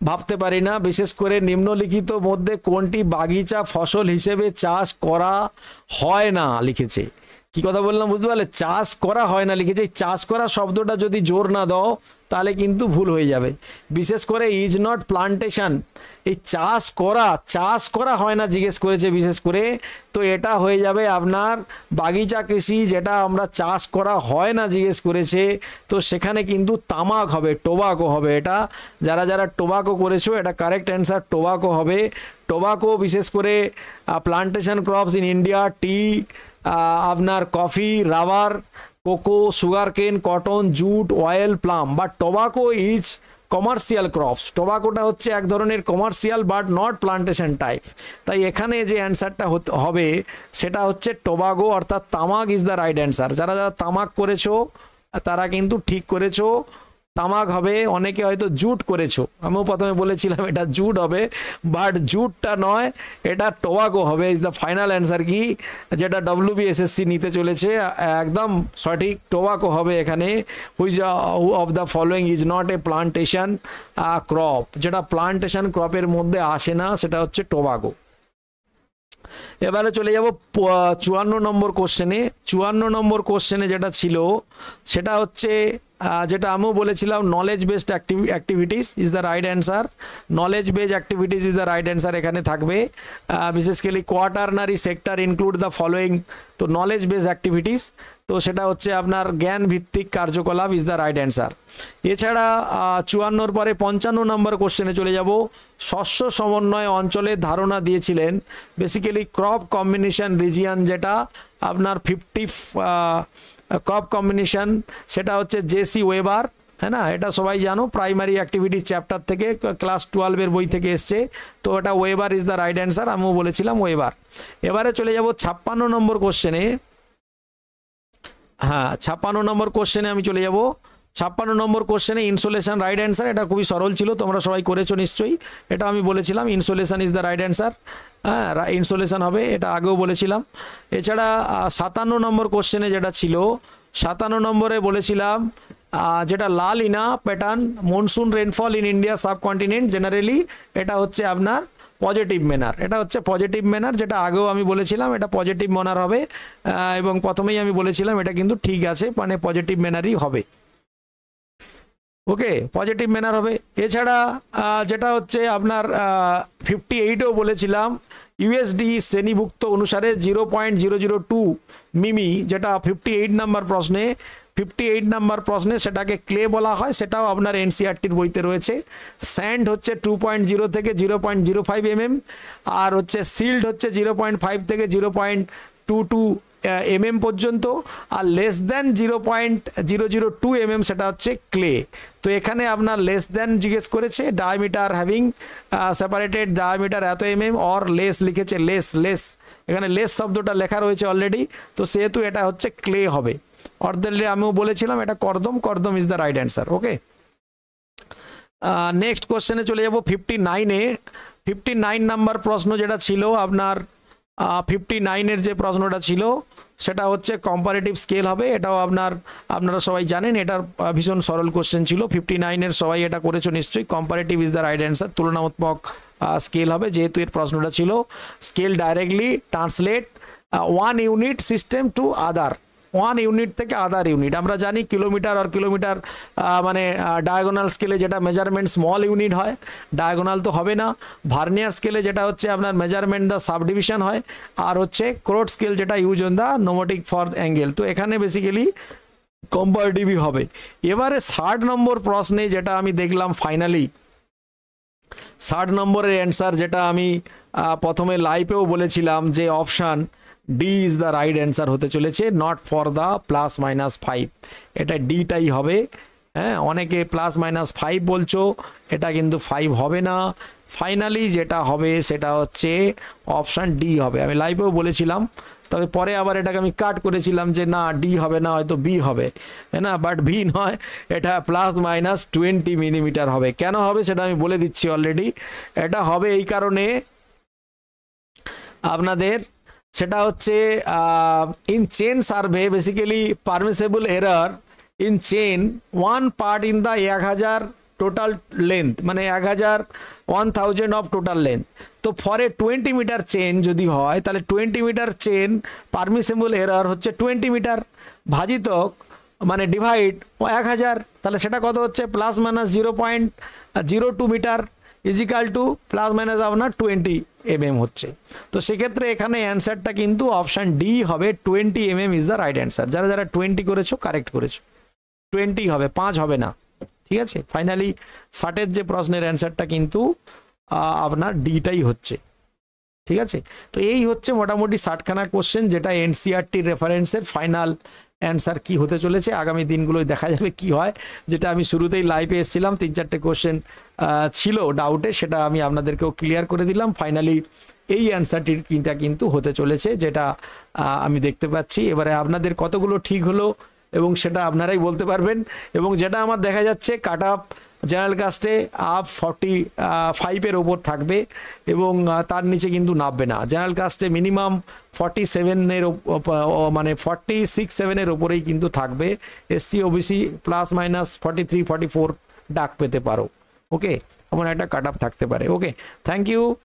ভাবতে পারি না। বিশেষ করে নিম্নলিখিত মধ্যে কোনটি বাগিচা ফসল হিসেবে চাষ করা হয় না লিখেছে। কি কথা বললাম বুঝতে পারলে? চাষ করা হয় না লিখেছে। এই চাষ করা শব্দটা যদি জোর না দাও তাহলে কিন্তু ভুল হয়ে যাবে। বিশেষ করে ইজ নট প্লান্টেশন, এই চাষ করা হয় না জিজ্ঞেস করেছে বিশেষ করে, তো এটা হয়ে যাবে আপনার বাগিচা কৃষি, যেটা আমরা চাষ করা হয় না জিজ্ঞেস করেছে, তো সেখানে কিন্তু তামাক হবে, টোবাকো হবে। এটা যারা যারা টোবাকো করেছো এটা কারেক্ট অ্যান্সার, টোবাকো হবে। টোবাকো বিশেষ করে plantation crops in India, tea, আপনার coffee, rubber, cocoa, sugar cane, cotton, jute, oil, palm, but tobacco is commercial crops. টোবাকোটা হচ্ছে এক ধরনের commercial but not plantation type. তাই এখানে যে অ্যান্সারটা হবে সেটা হচ্ছে টোবাকো, অর্থাৎ তামাক ইজ দ্য রাইট অ্যান্সার। যারা যারা তামাক করেছো তারা কিন্তু ঠিক করেছো, তামাক হবে। অনেকে হয়তো জুট করেছো, আমিও প্রথমে বলেছিলাম এটা জুট হবে, বাট জুটটা নয়, এটা টোবাকো হবে। ইজ দ্য ফাইনাল অ্যান্সার কি যেটা WBSSC নিতে চলেছে, একদম সঠিক টোবাকো হবে এখানে। Which of the following is not a plantation crop, যেটা প্লান্টেশন ক্রপের মধ্যে আসে না সেটা হচ্ছে টোবাকো। এবারে চলে যাব 54 নম্বর কোশ্চেনে। 54 নম্বর কোশ্চেনে যেটা ছিল সেটা হচ্ছে যেটা আমিও বলেছিলাম, knowledge based activities is the right answer. Knowledge based activities is the right answer এখানে থাকবে। বিশেষলি quaternary sector include the following, তো নলেজ বেসড অ্যাক্টিভিটিস, তো সেটা হচ্ছে আপনার জ্ঞান ভিত্তিক কার্যকলাপ ইজ দ্য রাইট অ্যান্সার। এছাড়া 54 পরে 55 নম্বর কোশ্চেনে চলে যাব। শস্য সমন্বয় অঞ্চলের ধারণা দিয়েছিলেন বেসিক্যালি ক্রপ কম্বিনেশন রিজিয়ন, যেটা আপনার 50 ক্রপ কম্বিনেশন, সেটা হচ্ছে জেসি ওয়েবার, হ্যাঁ না, এটা সবাই জানো, প্রাইমারি অ্যাক্টিভিটিস চ্যাপ্টার থেকে, ক্লাস 12-এর বই থেকে এসছে, তো এটা weber is the right answer, আমিও বলেছিলাম ওয়েবার। এবারে চলে যাব 56 নম্বর কোশ্চেনে। হ্যাঁ, 56 নম্বর কোশ্চেনে আমি চলে যাব। 56 নম্বর কোশ্চেনে ইনসোলেশন রাইট অ্যান্সার। এটা খুবই সরল ছিল, তোমরা সবাই করেছো নিশ্চয়ই, এটা আমি বলেছিলাম insolation is the right answer. হ্যাঁ, ইনসোলেশন হবে, এটা আগেও বলেছিলাম। এছাড়া 57 নম্বর কোশ্চেনে যেটা ছিল, 57 নম্বরে বলেছিলাম যেটা লা Lina pattern monsoon rainfall in India subcontinent generally, এটা হচ্ছে আপনার পজিটিভ ম্যানার, এটা হচ্ছে পজিটিভ ম্যানার, যেটা আগেও আমি বলেছিলাম এটা পজিটিভ ম্যানার হবে, এবং প্রথমেই আমি বলেছিলাম এটা কিন্তু ঠিক আছে, মানে পজিটিভ ম্যানারই হবে। ওকে, পজিটিভ ম্যানার হবে। এছাড়া যেটা হচ্ছে আপনার 58-এও বলেছিলাম ইউএসডি শ্রেণীভুক্ত অনুসারে 0.002 মিমি, যেটা 58 নাম্বার প্রশ্নে, 58 নাম্বার প্রশ্নে সেটাকে ক্লে বলা হয়, সেটাও আপনার এনসিইআরটির বইতে রয়েছে। স্যান্ড হচ্ছে 2.0 থেকে 0.05 mm, আর হচ্ছে সিল্ড হচ্ছে 0.5 থেকে 0.22 mm পর্যন্ত, আর লেস দ্যান 0.002 mm সেটা হচ্ছে ক্লে। তো এখানে আপনার লেস দ্যান জিজ্ঞেস করেছে, ডায়ামিটার হ্যাভিং সেপারেটেড ডায়ামিটার এত mm, অর লেস লিখেছে, লেস এখানে লেস শব্দটা লেখা রয়েছে অলরেডি, তো সেহেতু এটা হচ্ছে ক্লে হবে। অর্ধেলে আমিও বলেছিলাম এটা কর্দম is the right answer. Okay, next কোশ্চেনে চলে যাব 59-এ। 59 নাম্বার প্রশ্ন যেটা ছিল আপনার 59-এর যে প্রশ্নটা ছিল সেটা হচ্ছে কম্পারেটিভ স্কেল হবে। এটাও আপনারা সবাই জানেন, এটার ভীষণ সরল কোশ্চেন ছিল। 59-এর সবাই এটা করেছো নিশ্চয়ই। Comparative is the right answer, তুলনাত্মক স্কেল হবে, যেহেতু এর প্রশ্নটা ছিল scale directly translate one unit system to other, one unit থেকে আদার ইউনিট। আমরা জানি কিলোমিটার আর কিলোমিটার মানে ডায়াগোনাল স্কেলে যেটা মেজারমেন্ট স্মল ইউনিট হয়, ডায়াগোনাল তো হবে না। ভার্নিয়ার স্কেলে যেটা হচ্ছে আপনার মেজারমেন্ট দ্য সাব ডিভিশন হয়, আর হচ্ছে ক্রোট স্কেল যেটা use on the nomotic for angle. তো এখানে বেসিক্যালি কম্পারেটিভই হবে। এবারে 60 নম্বর প্রশ্নে যেটা আমি দেখলাম ফাইনালি, 60 নম্বরের অ্যান্সার যেটা আমি প্রথমে লাইভেও বলেছিলাম যে option D is the right answer হতে চলেছে, নট ফর দ্য +-5, এটা ডিটাই হবে। হ্যাঁ, অনেকে +-5 বলছো, এটা কিন্তু 5 হবে না। ফাইনালি যেটা হবে সেটা হচ্ছে অপশান ডি হবে। আমি লাইভেও বলেছিলাম, তবে পরে আবার এটাকে আমি কাট করেছিলাম যে না ডি হবে না, হয়তো বি হবে, হ্যাঁ না, বাট বি নয়, এটা +-20 মিলিমিটার হবে। কেন হবে সেটা আমি বলে দিচ্ছি অলরেডি। এটা হবে এই কারণে আপনাদের, সেটা হচ্ছে in chain survey basically permissible error in chain 1 part in the 1000 total length মানে 1000 অফ টোটাল লেন্থ। তো ফর এ 20 মিটার চেন যদি হয় তাহলে 20 মিটার চেন পারমিসেবল এরর হচ্ছে 20 মিটার ভাজিতক মানে ডিভাইড 1000, তাহলে সেটা কত হচ্ছে plus minus 0.02 metre equal to plus minus আপনার 20 mm হচ্ছে। তো সেক্ষেত্রে এখানে অ্যান্সারটা কিন্তু অপশান ডি হবে, 20 mm is the right answer. যারা যারা 20 করেছো কারেক্ট করেছো, 20 হবে, 5 হবে না, ঠিক আছে। ফাইনালি 60-এর যে প্রশ্নের অ্যান্সারটা কিন্তু আপনার ডিটাই হচ্ছে, ঠিক আছে। তো এই হচ্ছে মোটামুটি 60খানা কোশ্চেন, যেটা এনসিইআরটির রেফারেন্সের ফাইনাল অ্যান্সার কি হতে চলেছে আগামী দিনগুলোয় দেখা যাবে কি হয়। যেটা আমি শুরুতেই লাইভে এসেছিলাম 3-4টে কোশ্চেন ছিল ডাউটে, সেটা আমি আপনাদেরকেও ক্লিয়ার করে দিলাম। ফাইনালি এই অ্যান্সারটির কিন্তু হতে চলেছে, যেটা আমি দেখতে পাচ্ছি। এবারে আপনাদের কতগুলো ঠিক হলো এবং সেটা আপনারাই বলতে পারবেন। এবং যেটা আমার দেখা যাচ্ছে কাট অফ জেনারেল কাস্টে আপ 45-এর ওপর থাকবে এবং তার নিচে কিন্তু নামবে না। জেনারেল কাস্টে মিনিমাম 47-এর মানে 46-47-এর ওপরেই কিন্তু থাকবে। এসসি ওবিসি প্লাস মাইনাস 43-44 ডাক পেতে পারো, ওকে, এমন একটা কাট অফ থাকতে পারে। ওকে, থ্যাংক ইউ।